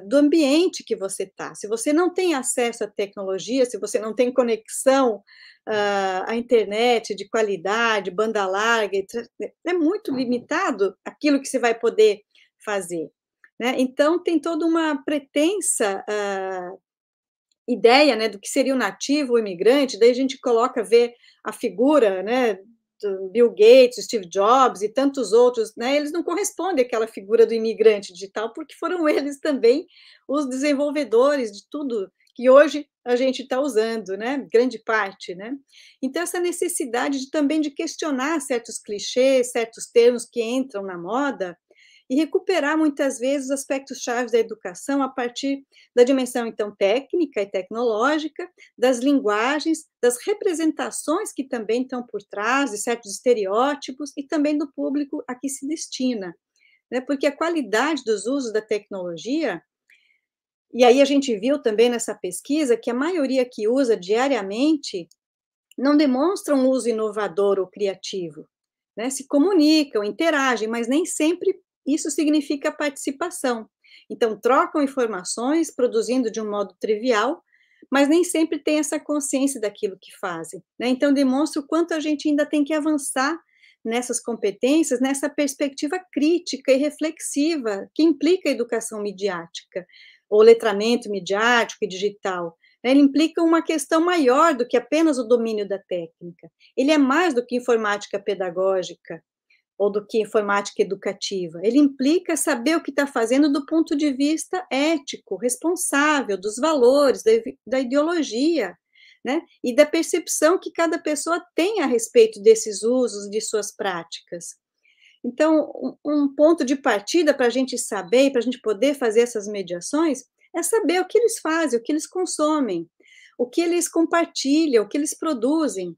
do ambiente que você está. Se você não tem acesso à tecnologia, se você não tem conexão à internet de qualidade, banda larga, é muito limitado aquilo que você vai poder fazer, né? Então, tem toda uma pretensa ideia, né, do que seria o nativo, o imigrante, daí a gente ver a figura, né, do Bill Gates, Steve Jobs e tantos outros, né, eles não correspondem àquela figura do imigrante digital, porque foram eles também os desenvolvedores de tudo que hoje a gente está usando, né, grande parte, né. Então, essa necessidade também de questionar certos clichês, certos termos que entram na moda, e recuperar, muitas vezes, os aspectos-chave da educação a partir da dimensão, então, técnica e tecnológica, das linguagens, das representações que também estão por trás, de certos estereótipos, e também do público a que se destina, né? Porque a qualidade dos usos da tecnologia, e aí a gente viu também nessa pesquisa que a maioria que usa diariamente não demonstra um uso inovador ou criativo, né? Se comunicam, interagem, mas nem sempre isso significa participação. Então, trocam informações, produzindo de um modo trivial, mas nem sempre tem essa consciência daquilo que fazem, né? Então, demonstra o quanto a gente ainda tem que avançar nessas competências, nessa perspectiva crítica e reflexiva, que implica a educação midiática, ou letramento midiático e digital. Ele implica uma questão maior do que apenas o domínio da técnica. Ele é mais do que informática pedagógica, ou do que informática educativa. Ele implica saber o que está fazendo do ponto de vista ético, responsável, dos valores, da ideologia, né? E da percepção que cada pessoa tem a respeito desses usos, de suas práticas. Então, um ponto de partida para a gente saber, para a gente poder fazer essas mediações, é saber o que eles fazem, o que eles consomem, o que eles compartilham, o que eles produzem.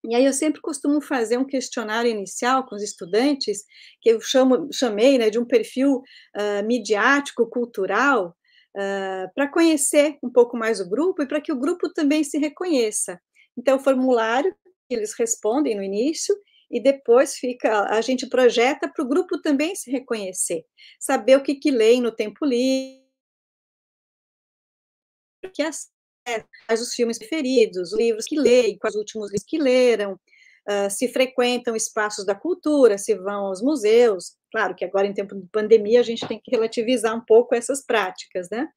E aí eu sempre costumo fazer um questionário inicial com os estudantes, que eu chamei, né, de um perfil midiático, cultural, para conhecer um pouco mais o grupo e para que o grupo também se reconheça. Então, o formulário, eles respondem no início, e depois a gente projeta para o grupo também se reconhecer, saber o que leem no tempo livre, que quais os filmes preferidos, os livros que leem, quais os últimos livros que leram, se frequentam espaços da cultura, se vão aos museus. Claro que agora, em tempo de pandemia, a gente tem que relativizar um pouco essas práticas, né?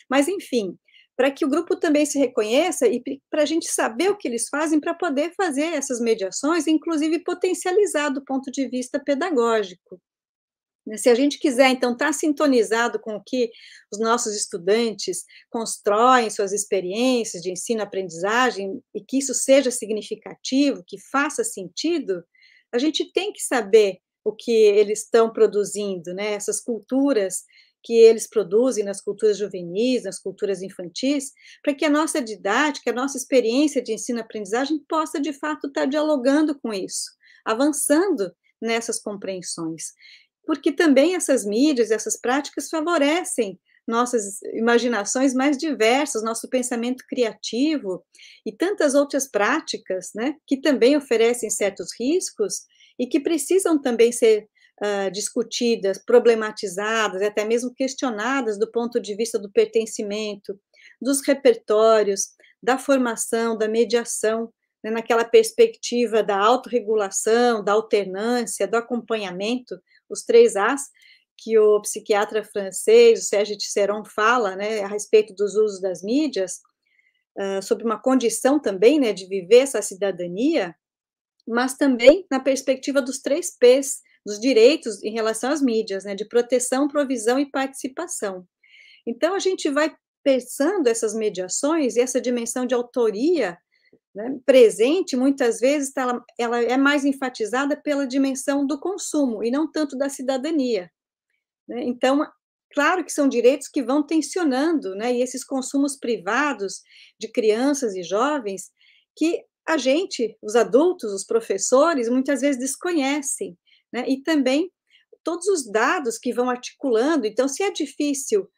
Mas, enfim, para que o grupo também se reconheça e para a gente saber o que eles fazem para poder fazer essas mediações, inclusive potencializar do ponto de vista pedagógico. Se a gente quiser, então, estar sintonizado com o que os nossos estudantes constroem suas experiências de ensino-aprendizagem e que isso seja significativo, que faça sentido, a gente tem que saber o que eles estão produzindo, né? Essas culturas que eles produzem nas culturas juvenis, nas culturas infantis, para que a nossa didática, a nossa experiência de ensino-aprendizagem possa, de fato, estar dialogando com isso, avançando nessas compreensões. Porque também essas mídias, essas práticas favorecem nossas imaginações mais diversas, nosso pensamento criativo e tantas outras práticas, né, que também oferecem certos riscos e que precisam também ser discutidas, problematizadas, até mesmo questionadas do ponto de vista do pertencimento, dos repertórios, da formação, da mediação, né, naquela perspectiva da autorregulação, da alternância, do acompanhamento, os 3 As, que o psiquiatra francês, o Serge Tisseron, fala, né, a respeito dos usos das mídias, sobre uma condição também, né, de viver essa cidadania, mas também na perspectiva dos 3 Ps, dos direitos em relação às mídias, né, de proteção, provisão e participação. Então, a gente vai pensando essas mediações e essa dimensão de autoria, né, presente, muitas vezes, ela é mais enfatizada pela dimensão do consumo, e não tanto da cidadania. Né? Então, claro que são direitos que vão tensionando, né, e esses consumos privados de crianças e jovens, que a gente, os adultos, os professores, muitas vezes desconhecem, né, e também todos os dados que vão articulando. Então, se é difícil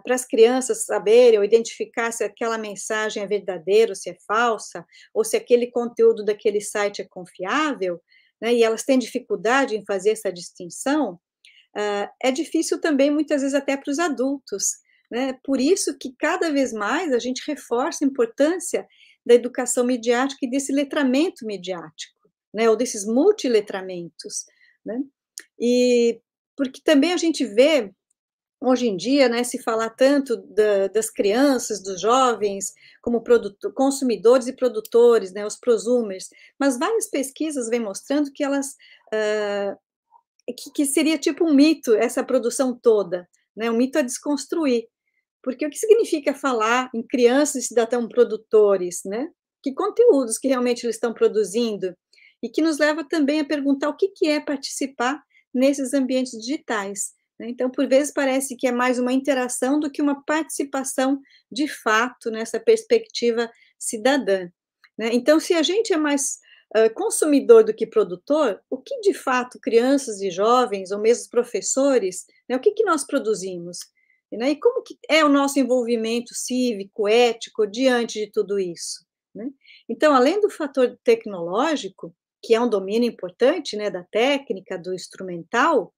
para as crianças saberem ou identificar se aquela mensagem é verdadeira ou se é falsa, ou se aquele conteúdo daquele site é confiável, né, e elas têm dificuldade em fazer essa distinção, é difícil também, muitas vezes, até para os adultos, né? Por isso que, cada vez mais, a gente reforça a importância da educação midiática e desse letramento midiático, né? Ou desses multiletramentos, né? E porque também a gente vê, hoje em dia, né, se falar tanto das crianças, dos jovens, como consumidores e produtores, né, os prosumers, mas várias pesquisas vêm mostrando que elas... que seria tipo um mito, essa produção toda, né, um mito a desconstruir. Porque o que significa falar em crianças e cidadãos produtores, né? Que conteúdos que realmente eles estão produzindo? E que nos leva também a perguntar o que é participar nesses ambientes digitais. Né? Então, por vezes, parece que é mais uma interação do que uma participação de fato nessa perspectiva cidadã. Né? Então, se a gente é mais consumidor do que produtor, o que de fato crianças e jovens, ou mesmo professores, né, o que nós produzimos? Né? E como que é o nosso envolvimento cívico, ético, diante de tudo isso? Né? Então, além do fator tecnológico, que é um domínio importante, né, da técnica, do instrumental,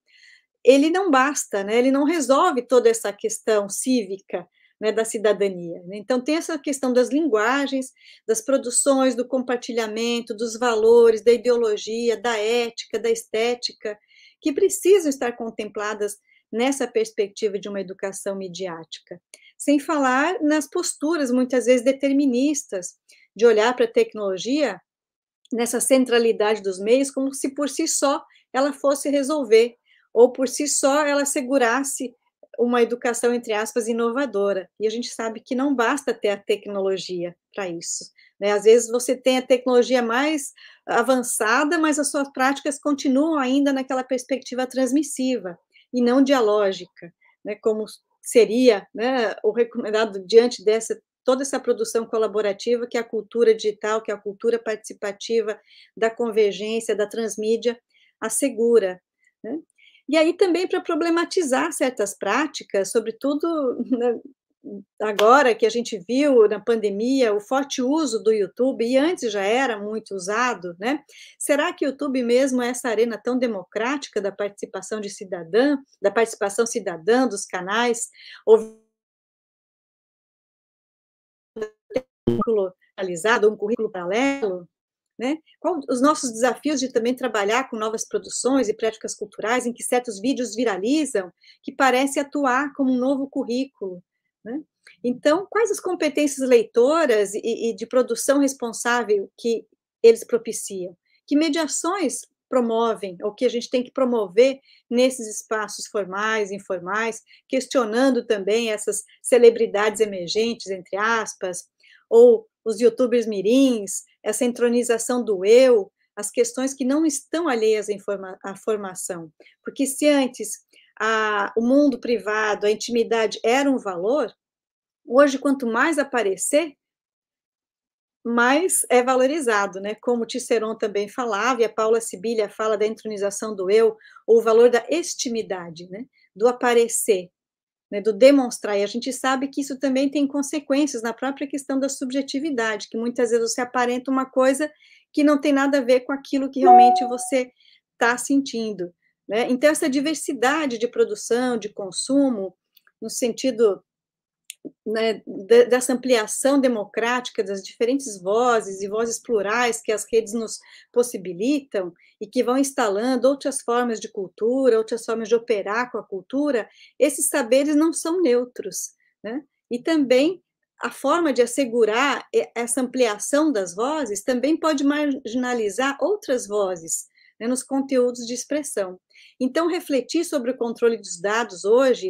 ele não basta, né, ele não resolve toda essa questão cívica, né, da cidadania. Né? Então, tem essa questão das linguagens, das produções, do compartilhamento, dos valores, da ideologia, da ética, da estética, que precisam estar contempladas nessa perspectiva de uma educação midiática. Sem falar nas posturas, muitas vezes deterministas, de olhar para a tecnologia nessa centralidade dos meios, como se por si só ela fosse resolver, ou por si só ela assegurasse uma educação, entre aspas, inovadora. E a gente sabe que não basta ter a tecnologia para isso. Né? Às vezes você tem a tecnologia mais avançada, mas as suas práticas continuam ainda naquela perspectiva transmissiva e não dialógica, né? Como seria, né, o recomendado diante dessa toda essa produção colaborativa que é a cultura digital, que é a cultura participativa da convergência, da transmídia, assegura. Né? E aí também para problematizar certas práticas, sobretudo, né, agora que a gente viu na pandemia o forte uso do YouTube, e antes já era muito usado, né? Será que o YouTube mesmo é essa arena tão democrática da participação cidadã dos canais, ou um currículo realizado, um currículo paralelo? Né? Qual os nossos desafios de também trabalhar com novas produções e práticas culturais em que certos vídeos viralizam, que parece atuar como um novo currículo, né? Então, quais as competências leitoras e de produção responsável que eles propiciam? Que mediações promovem, ou que a gente tem que promover nesses espaços formais, informais, questionando também essas celebridades emergentes, entre aspas, ou os youtubers mirins, essa entronização do eu, as questões que não estão alheias à formação. Porque se antes o mundo privado, a intimidade era um valor, hoje, quanto mais aparecer, mais é valorizado, né? Como Cicerón também falava, e a Paula Sibilia fala da entronização do eu, ou o valor da extimidade, né? Do aparecer, né? Do demonstrar. E a gente sabe que isso também tem consequências na própria questão da subjetividade, que muitas vezes você aparenta uma coisa que não tem nada a ver com aquilo que realmente você está sentindo, né? Então, essa diversidade de produção, de consumo, no sentido, né, dessa ampliação democrática das diferentes vozes e vozes plurais que as redes nos possibilitam e que vão instalando outras formas de cultura, outras formas de operar com a cultura, esses saberes não são neutros, né? E também a forma de assegurar essa ampliação das vozes também pode marginalizar outras vozes, né, nos conteúdos de expressão. Então, refletir sobre o controle dos dados hoje,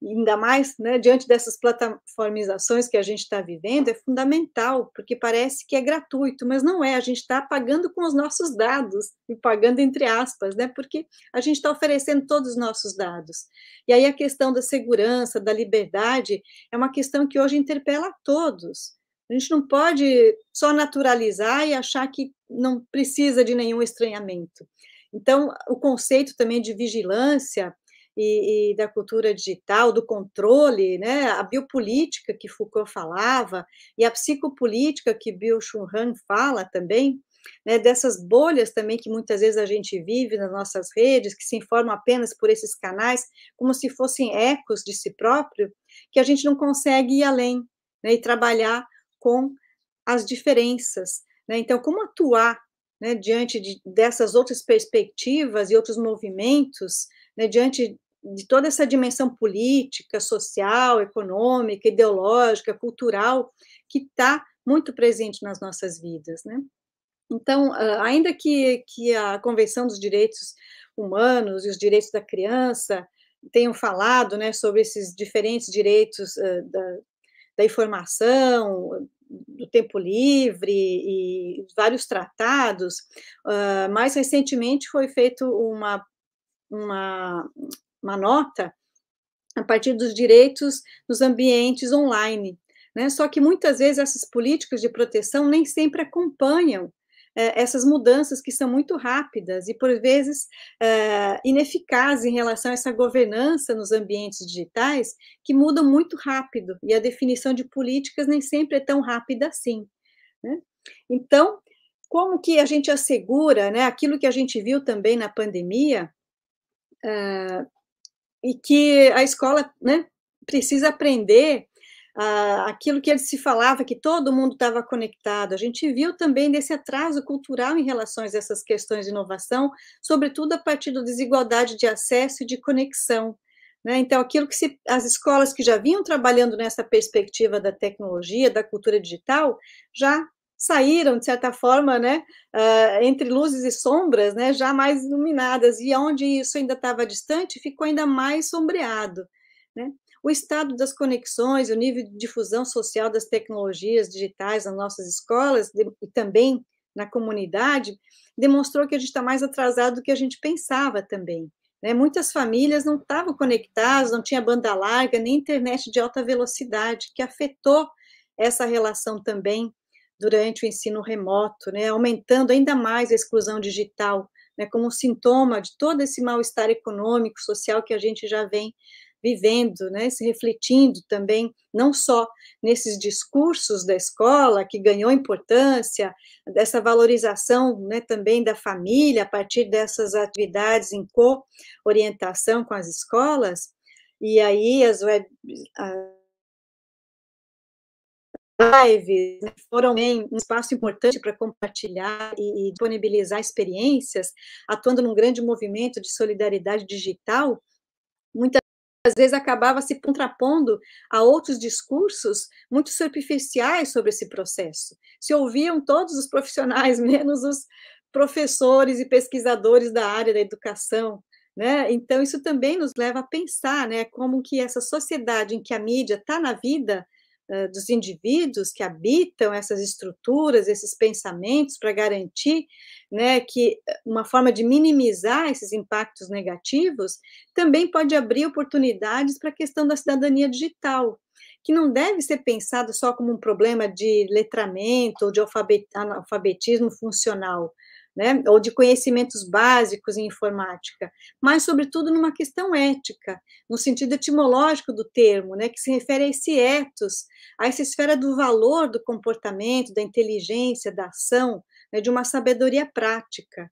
ainda mais, né, diante dessas plataformizações que a gente está vivendo, é fundamental, porque parece que é gratuito, mas não é, a gente está pagando com os nossos dados, e pagando entre aspas, né, porque a gente está oferecendo todos os nossos dados. E aí a questão da segurança, da liberdade, é uma questão que hoje interpela a todos. A gente não pode só naturalizar e achar que não precisa de nenhum estranhamento. Então, o conceito também de vigilância e da cultura digital, do controle, né, a biopolítica que Foucault falava, e a psicopolítica que Byung-Chul Han fala também, né, dessas bolhas também que muitas vezes a gente vive nas nossas redes, que se informam apenas por esses canais, como se fossem ecos de si próprio, que a gente não consegue ir além, né, e trabalhar com as diferenças, né? Então, como atuar, né, diante dessas outras perspectivas e outros movimentos, né, diante de toda essa dimensão política, social, econômica, ideológica, cultural, que está muito presente nas nossas vidas, né? Então, ainda que a Convenção dos Direitos Humanos e os Direitos da Criança tenham falado, né, sobre esses diferentes direitos da informação, do tempo livre e vários tratados, mais recentemente foi feito uma nota a partir dos direitos nos ambientes online, né? Só que muitas vezes essas políticas de proteção nem sempre acompanham essas mudanças que são muito rápidas e, por vezes, ineficazes em relação a essa governança nos ambientes digitais, que mudam muito rápido, e a definição de políticas nem sempre é tão rápida assim, né? Então, como que a gente assegura, né, aquilo que a gente viu também na pandemia, e que a escola, né, precisa aprender aquilo que se falava, que todo mundo estava conectado. A gente viu também desse atraso cultural em relação a essas questões de inovação, sobretudo a partir da desigualdade de acesso e de conexão, né? Então, aquilo que as escolas que já vinham trabalhando nessa perspectiva da tecnologia, da cultura digital, já saíram, de certa forma, né, entre luzes e sombras, né, já mais iluminadas, e onde isso ainda estava distante, ficou ainda mais sombreado, né? O estado das conexões, o nível de difusão social das tecnologias digitais nas nossas escolas e também na comunidade, demonstrou que a gente está mais atrasado do que a gente pensava também, né? Muitas famílias não estavam conectadas, não tinha banda larga, nem internet de alta velocidade, que afetou essa relação também durante o ensino remoto, né? Aumentando ainda mais a exclusão digital, né? Como um sintoma de todo esse mal-estar econômico, social que a gente já vem vivendo, né, se refletindo também, não só nesses discursos da escola, que ganhou importância, dessa valorização, né, também da família, a partir dessas atividades em co-orientação com as escolas, e aí as lives, né, foram um espaço importante para compartilhar e disponibilizar experiências, atuando num grande movimento de solidariedade digital. Muitas vezes acabava se contrapondo a outros discursos muito superficiais sobre esse processo. Se ouviam todos os profissionais, menos os professores e pesquisadores da área da educação, né? Então, isso também nos leva a pensar, né, como que essa sociedade em que a mídia está na vida, dos indivíduos que habitam essas estruturas, esses pensamentos, para garantir, né, que uma forma de minimizar esses impactos negativos, também pode abrir oportunidades para a questão da cidadania digital, que não deve ser pensado só como um problema de letramento ou de analfabetismo funcional, né, ou de conhecimentos básicos em informática, mas, sobretudo, numa questão ética, no sentido etimológico do termo, né, que se refere a esse ethos, a essa esfera do valor do comportamento, da inteligência, da ação, né, de uma sabedoria prática,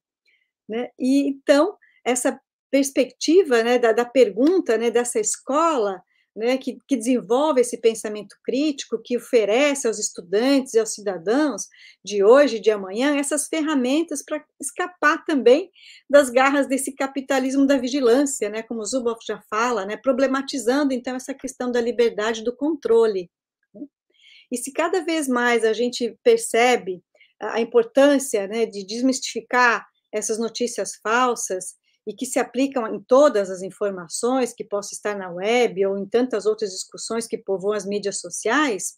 né, e, então, essa perspectiva, né, da pergunta, né, dessa escola, né, que desenvolve esse pensamento crítico, que oferece aos estudantes e aos cidadãos de hoje e de amanhã essas ferramentas para escapar também das garras desse capitalismo da vigilância, né, como Zuboff já fala, né, problematizando, então, essa questão da liberdade do controle. Né? E se cada vez mais a gente percebe a importância, né, de desmistificar essas notícias falsas, e que se aplicam em todas as informações que possam estar na web ou em tantas outras discussões que povoam as mídias sociais,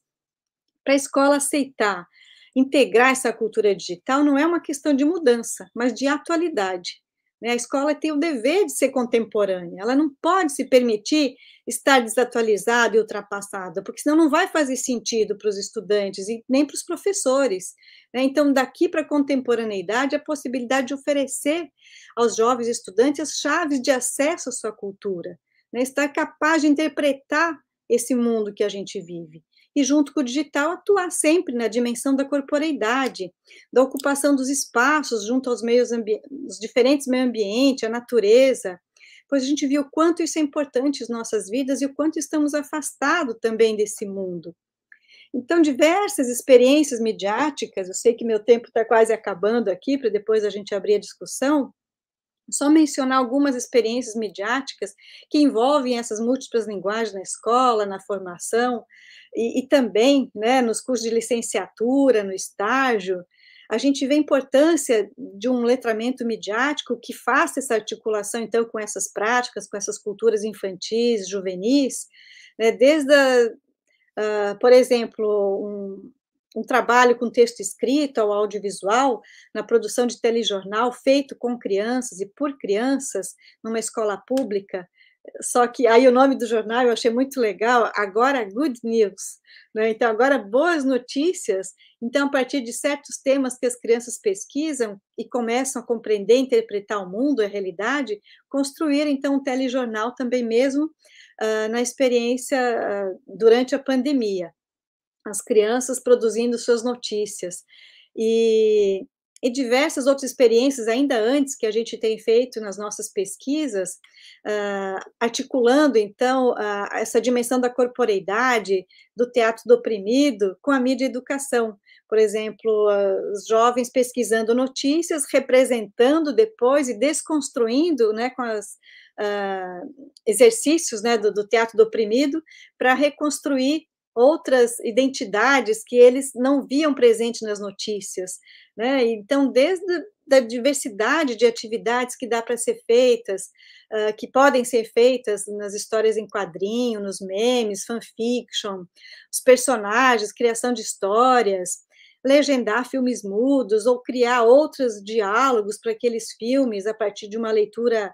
para a escola aceitar, integrar essa cultura digital não é uma questão de mudança, mas de atualidade. Né? A escola tem o dever de ser contemporânea, ela não pode se permitir estar desatualizada e ultrapassada, porque senão não vai fazer sentido para os estudantes e nem para os professores. Né? Então, daqui para a contemporaneidade, a possibilidade de oferecer aos jovens estudantes as chaves de acesso à sua cultura, né? Estar capaz de interpretar esse mundo que a gente vive. E, junto com o digital, atuar sempre na dimensão da corporeidade, da ocupação dos espaços junto aos os diferentes meios ambientes, a natureza, pois a gente viu o quanto isso é importante em nossas vidas e o quanto estamos afastados também desse mundo. Então, diversas experiências midiáticas, eu sei que meu tempo está quase acabando aqui, para depois a gente abrir a discussão, só mencionar algumas experiências midiáticas que envolvem essas múltiplas linguagens na escola, na formação, e também, né, nos cursos de licenciatura, no estágio, a gente vê a importância de um letramento midiático que faça essa articulação, então, com essas práticas, com essas culturas infantis, juvenis, né, desde por exemplo, um trabalho com texto escrito ao audiovisual, na produção de telejornal feito com crianças e por crianças, numa escola pública, só que aí o nome do jornal eu achei muito legal, agora Good News, né? Então, agora boas notícias, então, a partir de certos temas que as crianças pesquisam e começam a compreender, interpretar o mundo, a realidade, construir, então, um telejornal também mesmo na experiência durante a pandemia, as crianças produzindo suas notícias, e diversas outras experiências ainda antes que a gente tem feito nas nossas pesquisas, articulando, então, essa dimensão da corporeidade, do teatro do oprimido, com a mídia educação. Por exemplo, os jovens pesquisando notícias, representando depois e desconstruindo, né, com os exercícios, né, do teatro do oprimido, para reconstruir outras identidades que eles não viam presente nas notícias, né? Então, desde a diversidade de atividades que dá para ser feitas, que podem ser feitas nas histórias em quadrinho, nos memes, fanfiction, os personagens, criação de histórias, legendar filmes mudos ou criar outros diálogos para aqueles filmes a partir de uma leitura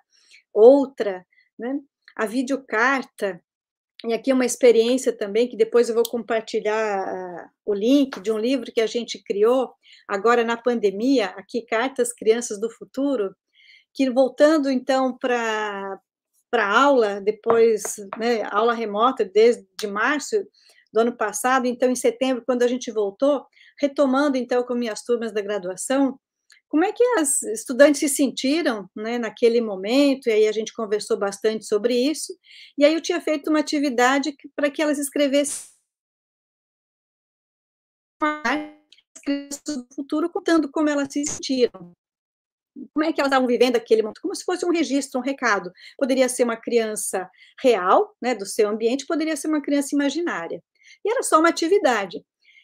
outra, né? A videocarta. E aqui uma experiência também, que depois eu vou compartilhar o link de um livro que a gente criou agora na pandemia, aqui, Cartas Crianças do Futuro, que voltando, então, para a aula, depois, né, aula remota desde março do ano passado, então, em setembro, quando a gente voltou, retomando, então, com minhas turmas da graduação, como é que as estudantes se sentiram, né, naquele momento, e aí a gente conversou bastante sobre isso, e aí eu tinha feito uma atividade para que elas escrevessem do futuro, contando como elas se sentiram, como é que elas estavam vivendo aquele momento, como se fosse um registro, um recado. Poderia ser uma criança real, né, do seu ambiente, poderia ser uma criança imaginária. E era só uma atividade.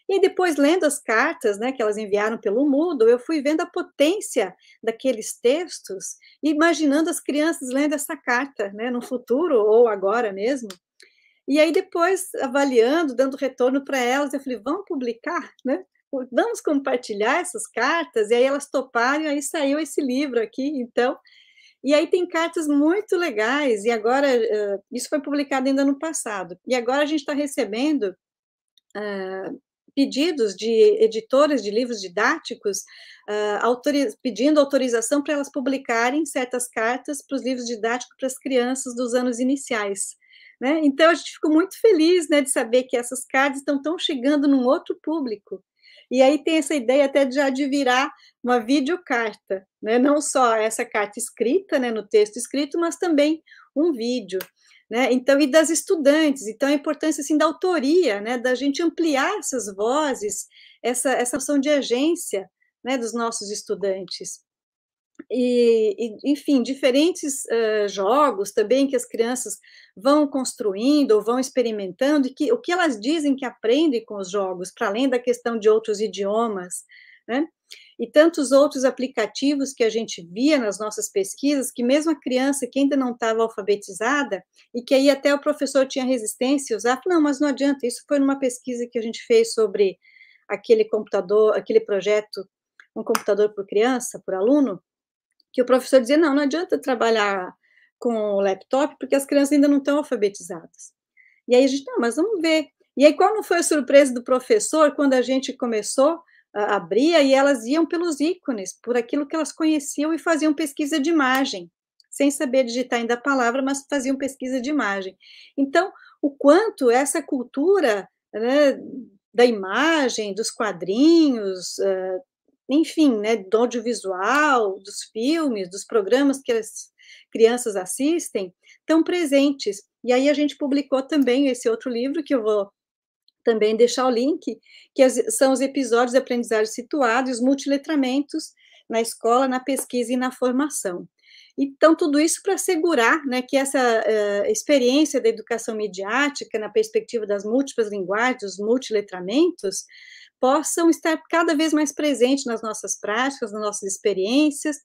E depois, lendo as cartas, né, que elas enviaram pelo Moodle, eu fui vendo a potência daqueles textos e imaginando as crianças lendo essa carta, né, no futuro ou agora mesmo. E aí depois, avaliando, dando retorno para elas, eu falei, vamos publicar, né? Vamos compartilhar essas cartas, e aí elas toparam, e aí saiu esse livro aqui, então, e aí tem cartas muito legais, e agora, isso foi publicado ainda no passado, e agora a gente está recebendo pedidos de editoras de livros didáticos, pedindo autorização para elas publicarem certas cartas para os livros didáticos para as crianças dos anos iniciais, né? Então, a gente ficou muito feliz, né, de saber que essas cartas estão chegando num outro público. E aí tem essa ideia até de virar uma videocarta, né? Não só essa carta escrita, né, no texto escrito, mas também um vídeo, né? Então, e das estudantes, então a importância assim, da autoria, né, da gente ampliar essas vozes, essa noção de agência, né, dos nossos estudantes. Enfim, diferentes jogos também que as crianças vão construindo ou vão experimentando, e o que elas dizem que aprendem com os jogos, para além da questão de outros idiomas, né? E tantos outros aplicativos que a gente via nas nossas pesquisas, que mesmo a criança que ainda não estava alfabetizada, e que aí até o professor tinha resistência a usar, não, mas não adianta, isso foi numa pesquisa que a gente fez sobre aquele computador, aquele projeto, um computador por criança, por aluno, que o professor dizia, não adianta trabalhar com o laptop, porque as crianças ainda não estão alfabetizadas. E aí a gente, não, mas vamos ver. E aí qual não foi a surpresa do professor, quando a gente começou a abrir, e elas iam pelos ícones, por aquilo que elas conheciam, e faziam pesquisa de imagem, sem saber digitar ainda a palavra, mas faziam pesquisa de imagem. Então, o quanto essa cultura, né, da imagem, dos quadrinhos, enfim, né, do audiovisual, dos filmes, dos programas que as crianças assistem, estão presentes. E aí a gente publicou também esse outro livro, que eu vou também deixar o link, que são os episódios de aprendizagem situados e os multiletramentos na escola, na pesquisa e na formação. Então, tudo isso para assegurar, né, que essa experiência da educação midiática, na perspectiva das múltiplas linguagens, dos multiletramentos, possam estar cada vez mais presentes nas nossas práticas, nas nossas experiências,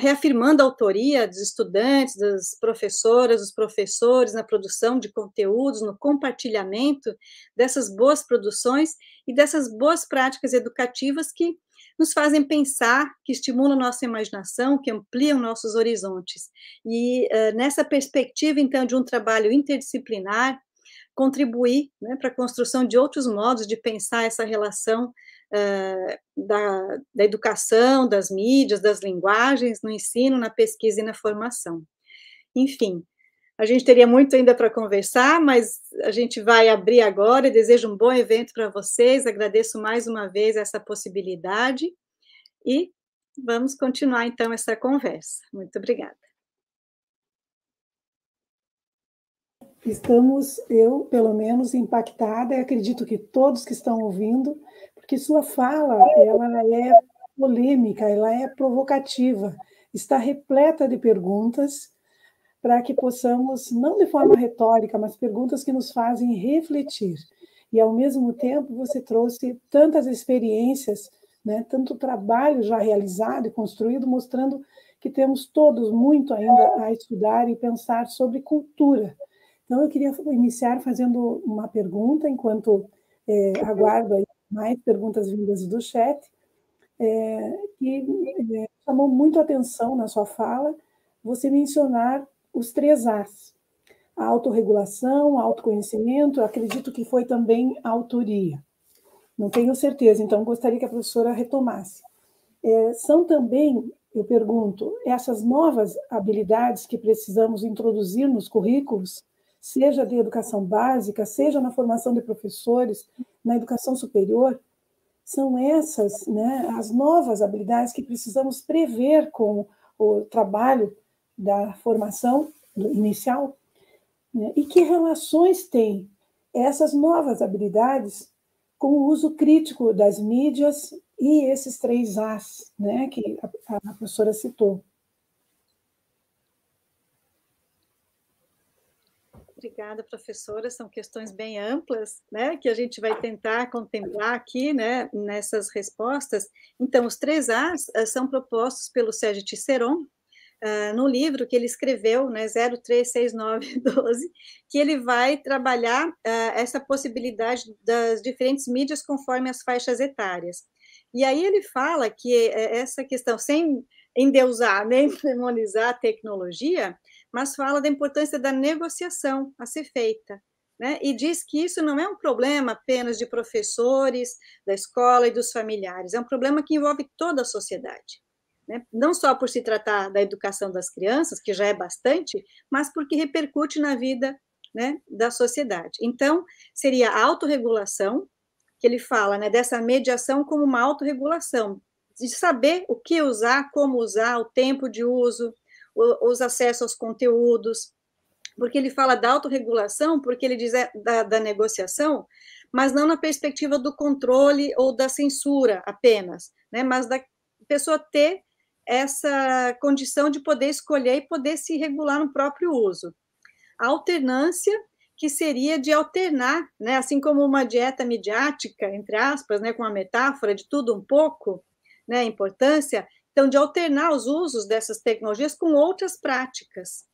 reafirmando a autoria dos estudantes, das professoras, dos professores, na produção de conteúdos, no compartilhamento dessas boas produções e dessas boas práticas educativas que nos fazem pensar, que estimulam nossa imaginação, que ampliam nossos horizontes. E nessa perspectiva, então, de um trabalho interdisciplinar, contribuir, né, para a construção de outros modos de pensar essa relação da educação, das mídias, das linguagens, no ensino, na pesquisa e na formação. Enfim, a gente teria muito ainda para conversar, mas a gente vai abrir agora, e desejo um bom evento para vocês, agradeço mais uma vez essa possibilidade, e vamos continuar, então, essa conversa. Muito obrigada. Estamos, eu, pelo menos, impactada, e acredito que todos que estão ouvindo, porque sua fala, ela é polêmica, ela é provocativa, está repleta de perguntas, para que possamos, não de forma retórica, mas perguntas que nos fazem refletir. E, ao mesmo tempo, você trouxe tantas experiências, né, tanto trabalho já realizado e construído, mostrando que temos todos muito ainda a estudar e pensar sobre cultura. Então, eu queria iniciar fazendo uma pergunta, enquanto aguardo aí mais perguntas vindas do chat, que chamou muito a atenção na sua fala, você mencionar os 3 As: a autorregulação, autoconhecimento, acredito que foi também a autoria. Não tenho certeza, então gostaria que a professora retomasse. São também, eu pergunto, essas novas habilidades que precisamos introduzir nos currículos, seja de educação básica, seja na formação de professores, na educação superior, são essas, né, as novas habilidades que precisamos prever com o trabalho da formação inicial, né, e que relações têm essas novas habilidades com o uso crítico das mídias e esses 3 As, né, que a professora citou. Obrigada, professora. São questões bem amplas, né, que a gente vai tentar contemplar aqui, né, nessas respostas. Então, os 3 As são propostos pelo Sérgio Tisseron, no livro que ele escreveu, né, 036912, que ele vai trabalhar essa possibilidade das diferentes mídias conforme as faixas etárias. E aí ele fala que essa questão, sem endeusar nem demonizar a tecnologia, mas fala da importância da negociação a ser feita, né? E diz que isso não é um problema apenas de professores, da escola e dos familiares, é um problema que envolve toda a sociedade, né? Não só por se tratar da educação das crianças, que já é bastante, mas porque repercute na vida, né, da sociedade. Então, seria a autorregulação, que ele fala, né, dessa mediação como uma autorregulação, de saber o que usar, como usar, o tempo de uso, os acessos aos conteúdos, porque ele fala da autorregulação, porque ele diz da negociação, mas não na perspectiva do controle ou da censura apenas, né, mas da pessoa ter essa condição de poder escolher e poder se regular no próprio uso. A alternância, que seria de alternar, né, assim como uma dieta midiática, entre aspas, né, com a metáfora de tudo um pouco, né, a importância, então, de alternar os usos dessas tecnologias com outras práticas,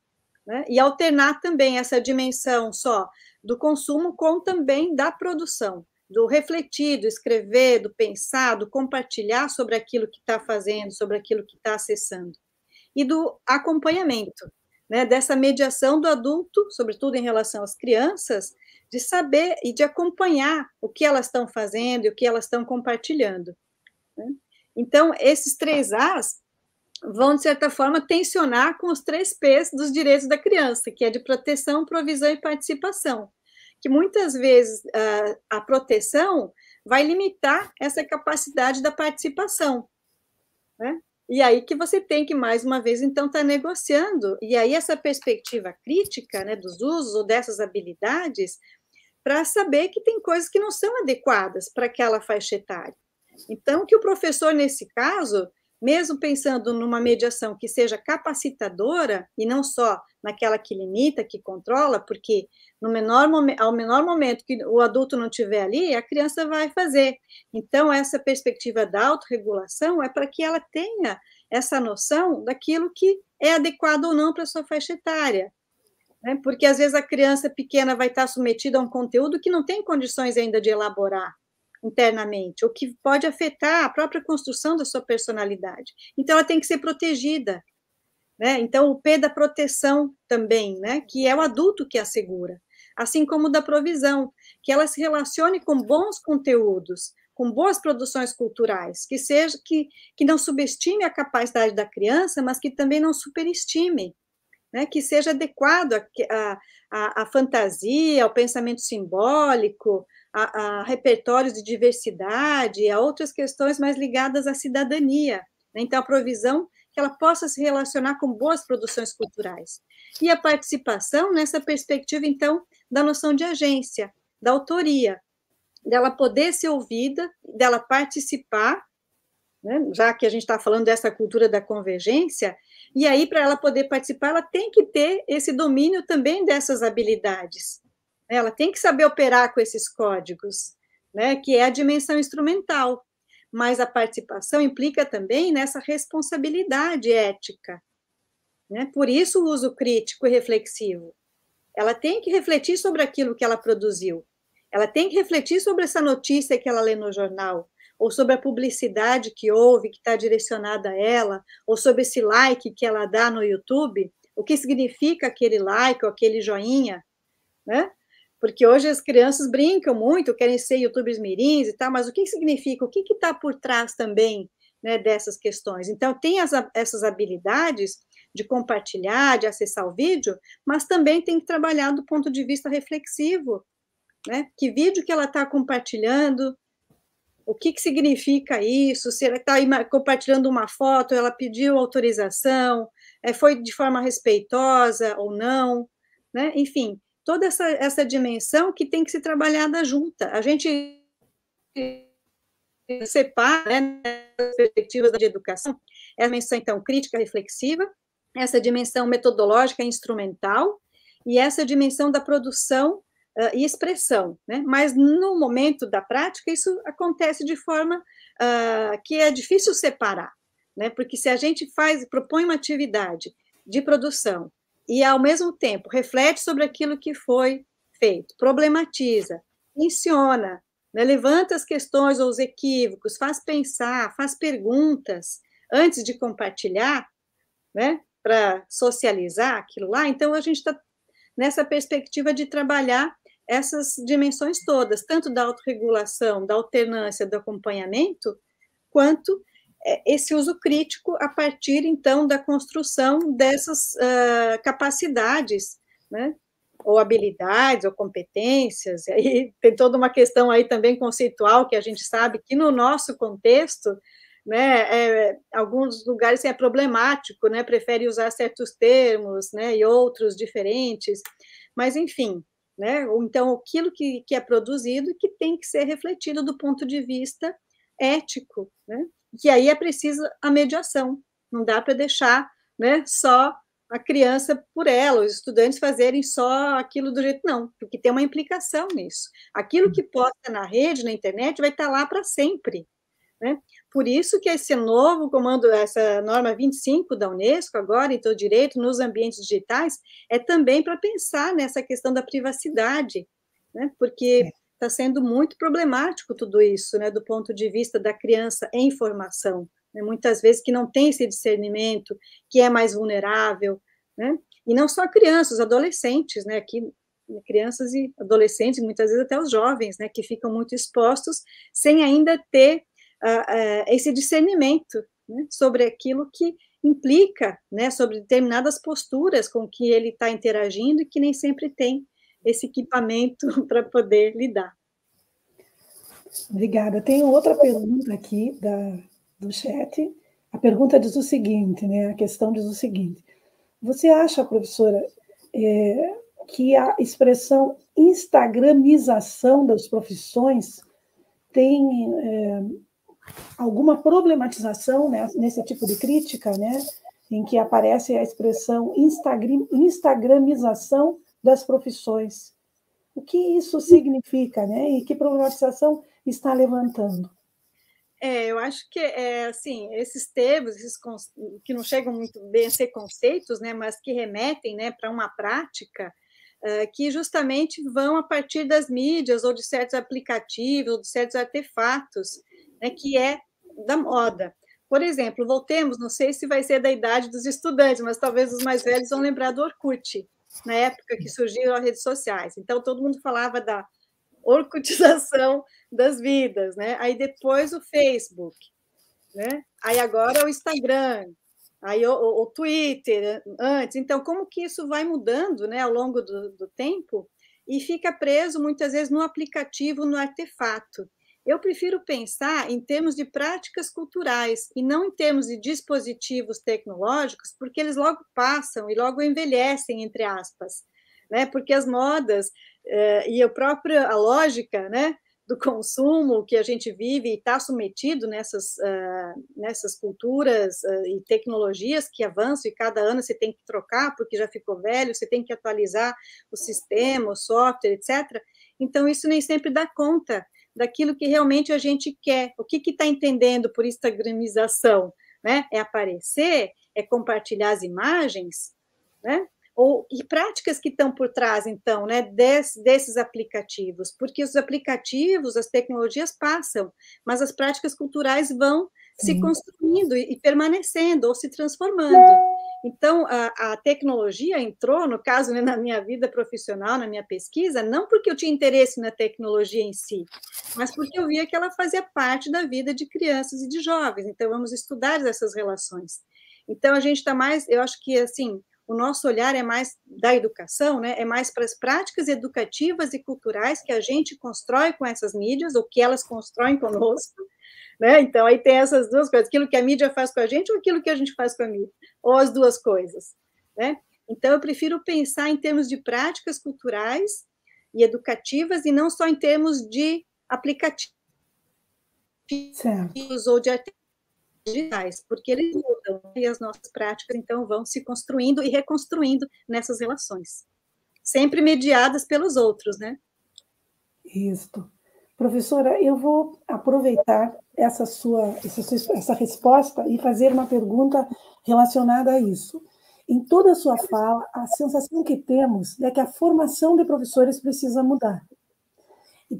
né, e alternar também essa dimensão só do consumo com também da produção, do refletir, do escrever, do pensar, do compartilhar sobre aquilo que está fazendo, sobre aquilo que está acessando, e do acompanhamento, né, dessa mediação do adulto, sobretudo em relação às crianças, de saber e de acompanhar o que elas estão fazendo e o que elas estão compartilhando, né? Então, esses 3 As vão, de certa forma, tensionar com os 3 P's dos direitos da criança, que é de proteção, provisão e participação, que muitas vezes a proteção vai limitar essa capacidade da participação, né? E aí que você tem que, mais uma vez, então, estar negociando, e aí essa perspectiva crítica, né, dos usos ou dessas habilidades, para saber que tem coisas que não são adequadas para aquela faixa etária. Então, que o professor, nesse caso, mesmo pensando numa mediação que seja capacitadora, e não só naquela que limita, que controla, porque ao menor momento que o adulto não estiver ali, a criança vai fazer. Então, essa perspectiva da autorregulação é para que ela tenha essa noção daquilo que é adequado ou não para a sua faixa etária, né? Porque, às vezes, a criança pequena vai estar submetida a um conteúdo que não tem condições ainda de elaborar internamente, o que pode afetar a própria construção da sua personalidade. Então, ela tem que ser protegida, né? Então, o P da proteção também, né, que é o adulto que assegura, assim como da provisão, que ela se relacione com bons conteúdos, com boas produções culturais, que não subestime a capacidade da criança, mas que também não superestime, né, que seja adequado à fantasia, ao pensamento simbólico, a repertórios de diversidade, a outras questões mais ligadas à cidadania, né? Então, a provisão que ela possa se relacionar com boas produções culturais. E a participação nessa perspectiva, então, da noção de agência, da autoria, dela poder ser ouvida, dela participar, né? Já que a gente está falando dessa cultura da convergência, e aí, para ela poder participar, ela tem que ter esse domínio também dessas habilidades. Ela tem que saber operar com esses códigos, né, que é a dimensão instrumental, mas a participação implica também nessa responsabilidade ética, né? Por isso o uso crítico e reflexivo. Ela tem que refletir sobre aquilo que ela produziu, ela tem que refletir sobre essa notícia que ela lê no jornal, ou sobre a publicidade que houve, que está direcionada a ela, ou sobre esse like que ela dá no YouTube, o que significa aquele like ou aquele joinha, né? Porque hoje as crianças brincam muito, querem ser youtubers mirins e tal, mas o que significa? O que está por trás também, né, dessas questões? Então, tem essas habilidades de compartilhar, de acessar o vídeo, mas também tem que trabalhar do ponto de vista reflexivo, né? Que vídeo que ela está compartilhando, o que significa isso? Se ela está compartilhando uma foto, ela pediu autorização, foi de forma respeitosa ou não, né? Enfim, toda essa dimensão que tem que ser trabalhada junta. A gente separa, né, as perspectivas de educação, essa dimensão, então, crítica reflexiva, essa dimensão metodológica e instrumental, e essa dimensão da produção e expressão, né? Mas no momento da prática, isso acontece de forma que é difícil separar, né? Porque se a gente propõe uma atividade de produção e, ao mesmo tempo, reflete sobre aquilo que foi feito, problematiza, menciona, né, levanta as questões ou os equívocos, faz pensar, faz perguntas antes de compartilhar, né, para socializar aquilo lá, então a gente está nessa perspectiva de trabalhar essas dimensões todas, tanto da autorregulação, da alternância, do acompanhamento, quanto esse uso crítico a partir, então, da construção dessas capacidades, né, ou habilidades, ou competências, e aí tem toda uma questão aí também conceitual, que a gente sabe que no nosso contexto, né, alguns lugares é problemático, né, prefere usar certos termos, né, e outros diferentes, mas enfim, né, ou então aquilo que é produzido e que tem que ser refletido do ponto de vista ético, né, que aí é preciso a mediação, não dá para deixar, né, só a criança por ela, os estudantes fazerem só aquilo do jeito, não, porque tem uma implicação nisso. Aquilo que posta na rede, na internet, vai estar lá para sempre, né? Por isso que esse novo comando, essa norma 25 da Unesco, agora, então, direito nos ambientes digitais, é também para pensar nessa questão da privacidade, né? Porque está sendo muito problemático tudo isso, né? Do ponto de vista da criança em formação, né? Muitas vezes que não tem esse discernimento, que é mais vulnerável, né? E não só crianças, os adolescentes, né? Aqui, crianças e adolescentes, muitas vezes até os jovens, né? Que ficam muito expostos, sem ainda ter esse discernimento, né, sobre aquilo que implica, né, sobre determinadas posturas com que ele está interagindo e que nem sempre tem esse equipamento para poder lidar. Obrigada. Tenho outra pergunta aqui do chat. A pergunta diz o seguinte, né, a questão diz o seguinte: você acha, professora, que a expressão instagramização das profissões tem alguma problematização, né, nesse tipo de crítica, né, em que aparece a expressão instagramização das profissões? O que isso significa, né, e que problematização está levantando? Eu acho que, assim, esses termos, que não chegam muito bem a ser conceitos, né, mas que remetem, né, para uma prática que justamente vão a partir das mídias ou de certos aplicativos ou de certos artefatos, né, que é da moda. Por exemplo, voltemos, não sei se vai ser da idade dos estudantes, mas talvez os mais velhos vão lembrar do Orkut, na época que surgiram as redes sociais. Então, todo mundo falava da orkutização das vidas, né? Aí depois o Facebook, né? Aí agora o Instagram, aí o Twitter antes. Então, como que isso vai mudando, né, ao longo do tempo e fica preso, muitas vezes, no aplicativo, no artefato. Eu prefiro pensar em termos de práticas culturais e não em termos de dispositivos tecnológicos, porque eles logo passam e logo envelhecem, entre aspas, né? Porque as modas e a lógica, né, do consumo que a gente vive e está submetido nessas culturas e tecnologias que avançam, e cada ano você tem que trocar, porque já ficou velho, você tem que atualizar o sistema, o software, etc. Então, isso nem sempre dá conta daquilo que realmente a gente quer. O que está entendendo por instagramização? Né? É aparecer? É compartilhar as imagens? Né? E práticas que estão por trás, então, né, desses aplicativos, porque os aplicativos, as tecnologias passam, mas as práticas culturais vão se construindo e permanecendo ou se transformando. Então, a tecnologia entrou, no caso, né, na minha vida profissional, na minha pesquisa, não porque eu tinha interesse na tecnologia em si, mas porque eu via que ela fazia parte da vida de crianças e de jovens. Então, vamos estudar essas relações. Então, a gente está mais, eu acho que, assim, o nosso olhar é mais da educação, né? É mais para as práticas educativas e culturais que a gente constrói com essas mídias, ou que elas constroem conosco, né? Então, aí tem essas duas coisas, aquilo que a mídia faz com a gente ou aquilo que a gente faz com a mídia, ou as duas coisas, né? Então, eu prefiro pensar em termos de práticas culturais e educativas, e não só em termos de aplicativos ou de digitais, porque eles mudam e as nossas práticas, então, vão se construindo e reconstruindo nessas relações, sempre mediadas pelos outros, né? Isso. Professora, eu vou aproveitar essa resposta e fazer uma pergunta relacionada a isso. Em toda a sua fala, a sensação que temos é que a formação de professores precisa mudar.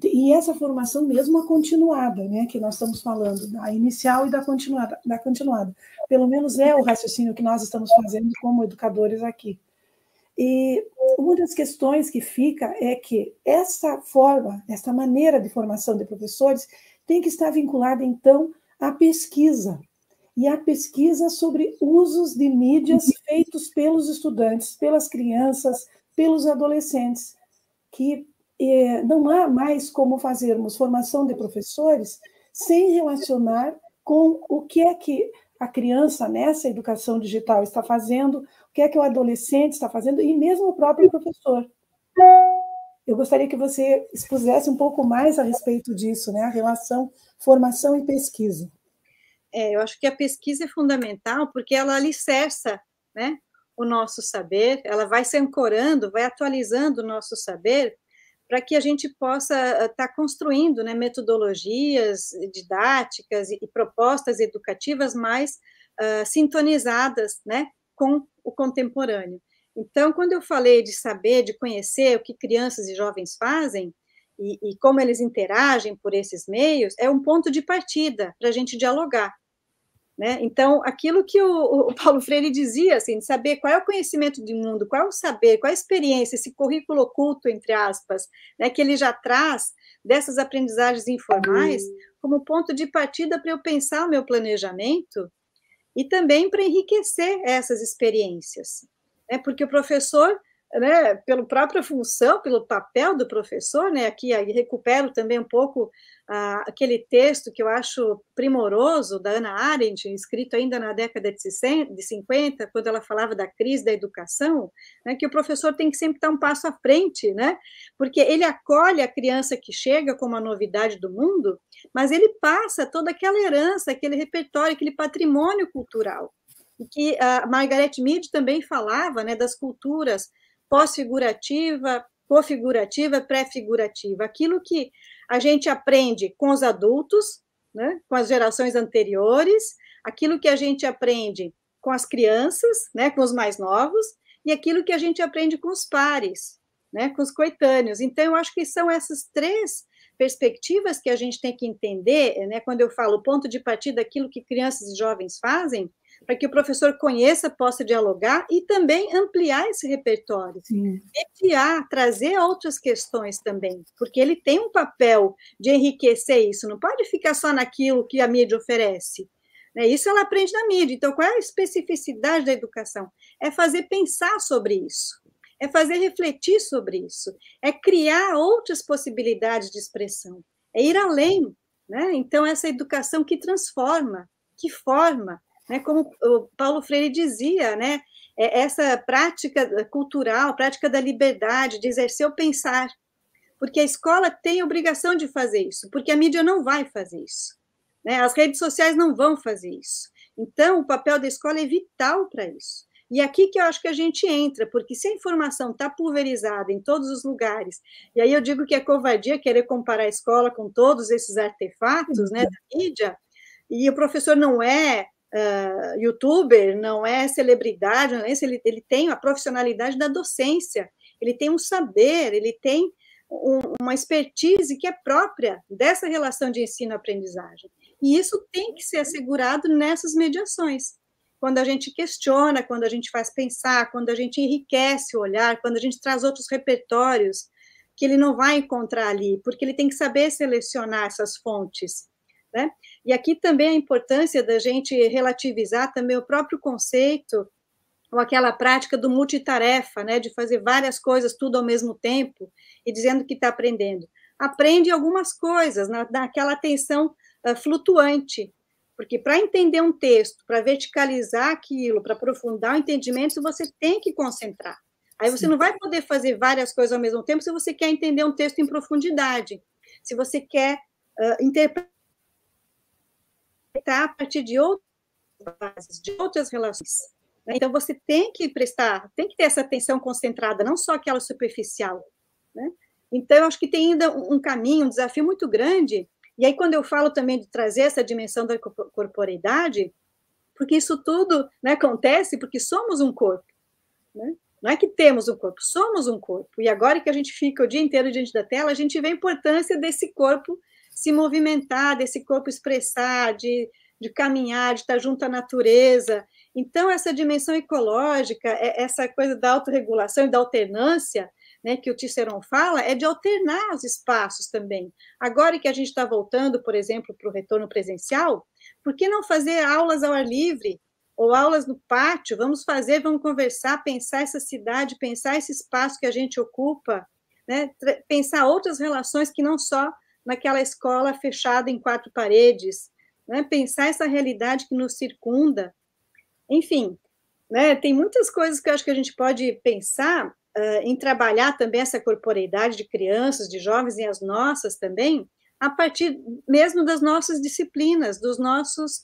E essa formação mesmo a continuada, né, que nós estamos falando, a inicial e da continuada. Pelo menos é o raciocínio que nós estamos fazendo como educadores aqui. E uma das questões que fica é que essa maneira de formação de professores tem que estar vinculada, então, à pesquisa. E à pesquisa sobre usos de mídias feitos pelos estudantes, pelas crianças, pelos adolescentes, que não há mais como fazermos formação de professores sem relacionar com o que é que a criança nessa educação digital está fazendo, o que é que o adolescente está fazendo, e mesmo o próprio professor. Eu gostaria que você expusesse um pouco mais a respeito disso, né? A relação formação e pesquisa. Eu acho que a pesquisa é fundamental porque ela alicerça, né, o nosso saber, ela vai se ancorando, vai atualizando o nosso saber para que a gente possa estar construindo, né, metodologias didáticas e propostas educativas mais sintonizadas, né, com o contemporâneo. Então, quando eu falei de saber, de conhecer o que crianças e jovens fazem e como eles interagem por esses meios, é um ponto de partida para a gente dialogar. Né? Então, aquilo que o Paulo Freire dizia, assim, de saber qual é o conhecimento do mundo, qual é o saber, qual é a experiência, esse currículo oculto, entre aspas, né, que ele já traz dessas aprendizagens informais, como ponto de partida para eu pensar o meu planejamento e também para enriquecer essas experiências. Né? Porque o professor, né, pela própria função, pelo papel do professor, né, aqui recupero também um pouco aquele texto que eu acho primoroso, da Hannah Arendt, escrito ainda na década de 50, quando ela falava da crise da educação, né, que o professor tem que sempre estar um passo à frente, né, porque ele acolhe a criança que chega como a novidade do mundo, mas ele passa toda aquela herança, aquele repertório, aquele patrimônio cultural, e que a Margaret Mead também falava, né, das culturas pós-figurativa, cofigurativa, pré-figurativa, aquilo que a gente aprende com os adultos, né, com as gerações anteriores, aquilo que a gente aprende com as crianças, né, com os mais novos, e aquilo que a gente aprende com os pares, né, com os coetâneos. Então, eu acho que são essas três perspectivas que a gente tem que entender, né, quando eu falo ponto de partida daquilo que crianças e jovens fazem, para que o professor conheça, possa dialogar e também ampliar esse repertório. Mediar, trazer outras questões também, porque ele tem um papel de enriquecer isso, não pode ficar só naquilo que a mídia oferece. Né? Isso ela aprende na mídia. Então, qual é a especificidade da educação? É fazer pensar sobre isso, é fazer refletir sobre isso, é criar outras possibilidades de expressão, é ir além. Né? Então, essa educação que transforma, que forma, né, como o Paulo Freire dizia, né, essa prática cultural, prática da liberdade, de exercer o pensar, porque a escola tem a obrigação de fazer isso, porque a mídia não vai fazer isso, né, as redes sociais não vão fazer isso. Então, o papel da escola é vital para isso. E aqui que eu acho que a gente entra, porque se a informação está pulverizada em todos os lugares, e aí eu digo que é covardia querer comparar a escola com todos esses artefatos, né, da mídia, e o professor não é youtuber, não é celebridade, não é isso, ele tem a profissionalidade da docência, ele tem um saber, ele tem uma expertise que é própria dessa relação de ensino-aprendizagem. E isso tem que ser assegurado nessas mediações. Quando a gente questiona, quando a gente faz pensar, quando a gente enriquece o olhar, quando a gente traz outros repertórios que ele não vai encontrar ali, porque ele tem que saber selecionar essas fontes. Né? E aqui também a importância da gente relativizar também o próprio conceito, ou aquela prática do multitarefa, né, de fazer várias coisas tudo ao mesmo tempo, e dizendo que está aprendendo. Aprende algumas coisas, naquela atenção flutuante, porque para entender um texto, para verticalizar aquilo, para aprofundar o entendimento, você tem que concentrar. Aí você não vai poder fazer várias coisas ao mesmo tempo se você quer entender um texto em profundidade, se você quer interpretar a partir de outras bases, de outras relações. Então, você tem que ter essa atenção concentrada, não só aquela superficial. Né? Então, eu acho que tem ainda um caminho, um desafio muito grande. E aí, quando eu falo também de trazer essa dimensão da corporeidade, porque isso tudo, né, acontece porque somos um corpo, né? Não é que temos um corpo, somos um corpo. E agora que a gente fica o dia inteiro diante da tela, a gente vê a importância desse corpo se movimentar, desse corpo expressar, de caminhar, de estar junto à natureza. Então, essa dimensão ecológica, essa coisa da autorregulação e da alternância, né, que o Cicéron fala, é de alternar os espaços também. Agora que a gente está voltando, por exemplo, para o retorno presencial, por que não fazer aulas ao ar livre? Ou aulas no pátio? Vamos fazer, vamos conversar, pensar essa cidade, pensar esse espaço que a gente ocupa, né, pensar outras relações que não só naquela escola fechada em 4 paredes, né, pensar essa realidade que nos circunda. Enfim, né, tem muitas coisas que eu acho que a gente pode pensar em trabalhar também essa corporeidade de crianças, de jovens e as nossas também, a partir mesmo das nossas disciplinas, dos nossos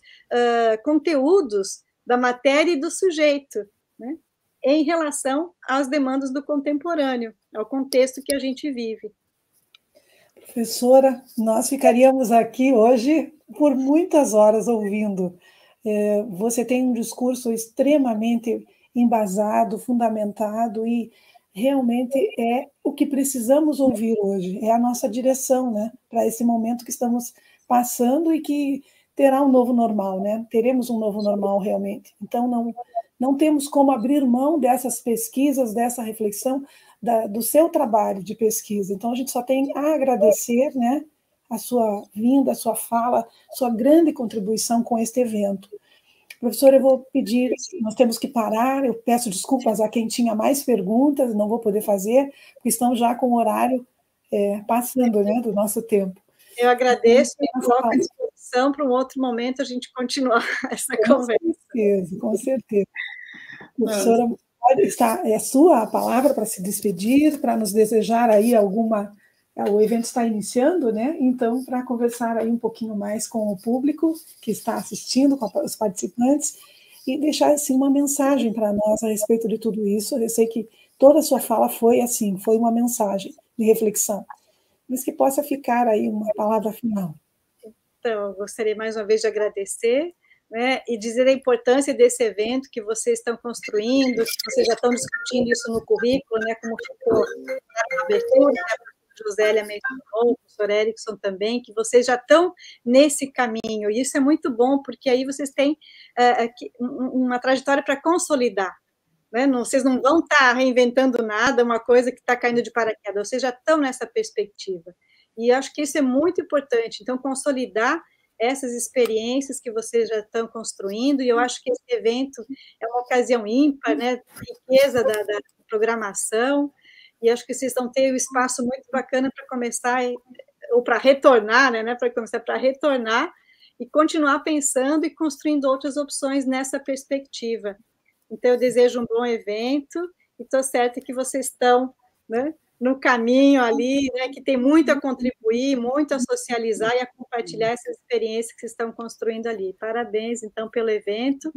conteúdos, da matéria e do sujeito, né, em relação às demandas do contemporâneo, ao contexto que a gente vive. Professora, nós ficaríamos aqui hoje por muitas horas ouvindo. Você tem um discurso extremamente embasado, fundamentado, e realmente é o que precisamos ouvir hoje, é a nossa direção, né, para esse momento que estamos passando e que terá um novo normal, né? Teremos um novo normal realmente. Então, não temos como abrir mão dessas pesquisas, dessa reflexão, do seu trabalho de pesquisa. Então, a gente só tem a agradecer, né, a sua vinda, a sua fala, sua grande contribuição com este evento. Professora, eu vou pedir, nós temos que parar, eu peço desculpas a quem tinha mais perguntas, não vou poder fazer, porque estão já com o horário passando, né, do nosso tempo. Eu agradeço e coloco à disposição para um outro momento a gente continuar essa conversa. Com certeza. Professora, é sua a palavra para se despedir, para nos desejar aí alguma... O evento está iniciando, né? Então, para conversar aí um pouquinho mais com o público que está assistindo, com os participantes, e deixar assim uma mensagem para nós a respeito de tudo isso. Eu sei que toda a sua fala foi assim, foi uma mensagem de reflexão, mas que possa ficar aí uma palavra final. Então, eu gostaria mais uma vez de agradecer, né, e dizer a importância desse evento que vocês estão construindo, que vocês já estão discutindo isso no currículo, né, como ficou na abertura, né, a Josélia mencionou, o professor Erickson também, que vocês já estão nesse caminho, e isso é muito bom, porque aí vocês têm uma trajetória para consolidar, né? Vocês não vão estar reinventando nada, uma coisa que está caindo de paraquedas, vocês já estão nessa perspectiva, e eu acho que isso é muito importante, então consolidar essas experiências que vocês já estão construindo, e eu acho que esse evento é uma ocasião ímpar, né, riqueza da programação, e acho que vocês vão ter um espaço muito bacana para começar, ou para retornar, né, para começar para retornar, e continuar pensando e construindo outras opções nessa perspectiva. Então, eu desejo um bom evento, e estou certa que vocês estão, né, no caminho ali, né, que tem muito a contribuir, muito a socializar e a compartilhar essas experiências que vocês estão construindo ali. Parabéns, então, pelo evento.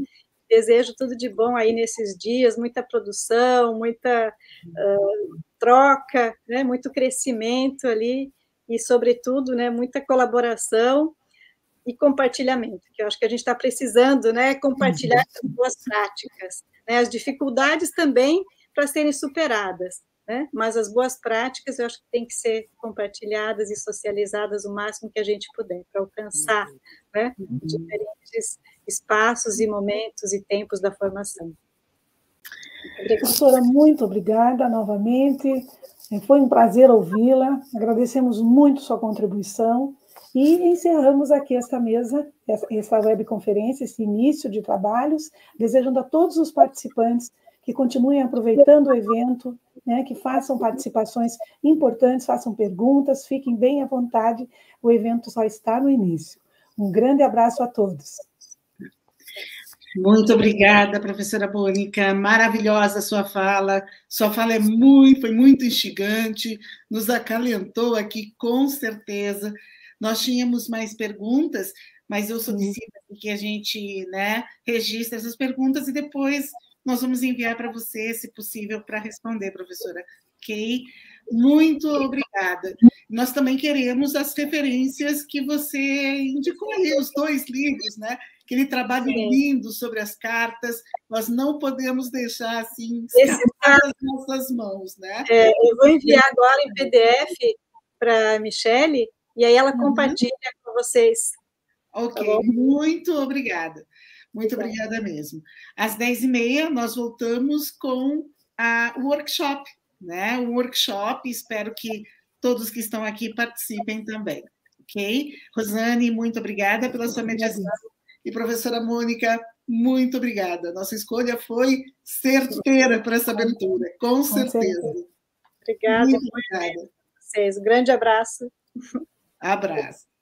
Desejo tudo de bom aí nesses dias, muita produção, muita troca, né, muito crescimento ali e, sobretudo, né, muita colaboração e compartilhamento, que eu acho que a gente está precisando, né, compartilhar essas boas práticas, né, as dificuldades também para serem superadas, né, mas as boas práticas eu acho que têm que ser compartilhadas e socializadas o máximo que a gente puder, para alcançar, né, diferentes espaços e momentos e tempos da formação. Professora, muito obrigada novamente, foi um prazer ouvi-la, agradecemos muito sua contribuição, e encerramos aqui esta mesa, essa webconferência, esse início de trabalhos, desejando a todos os participantes que continuem aproveitando o evento, né, que façam participações importantes, façam perguntas, fiquem bem à vontade, o evento só está no início. Um grande abraço a todos. Muito obrigada, professora Mônica, maravilhosa a sua fala foi muito instigante, nos acalentou aqui, com certeza. Nós tínhamos mais perguntas, mas eu solicito que a gente, né, registre essas perguntas e depois nós vamos enviar para você, se possível, para responder, professora. Ok? Muito obrigada. Nós também queremos as referências que você indicou ali, os 2 livros, né? Aquele trabalho lindo sobre as cartas, nós não podemos deixar assim escapar das nossas mãos, né? Eu vou enviar agora em PDF para a Michele, e aí ela compartilha com vocês. Ok, tá, muito obrigada. Muito obrigada mesmo. Às 10h30, nós voltamos com o workshop, né? O workshop, espero que todos que estão aqui participem também, ok? Rosane, muito obrigada pela sua mediação. E professora Mônica, muito obrigada. Nossa escolha foi certeira para essa abertura, com certeza. Obrigada. Muito obrigada. Vocês. Um grande abraço. Abraço.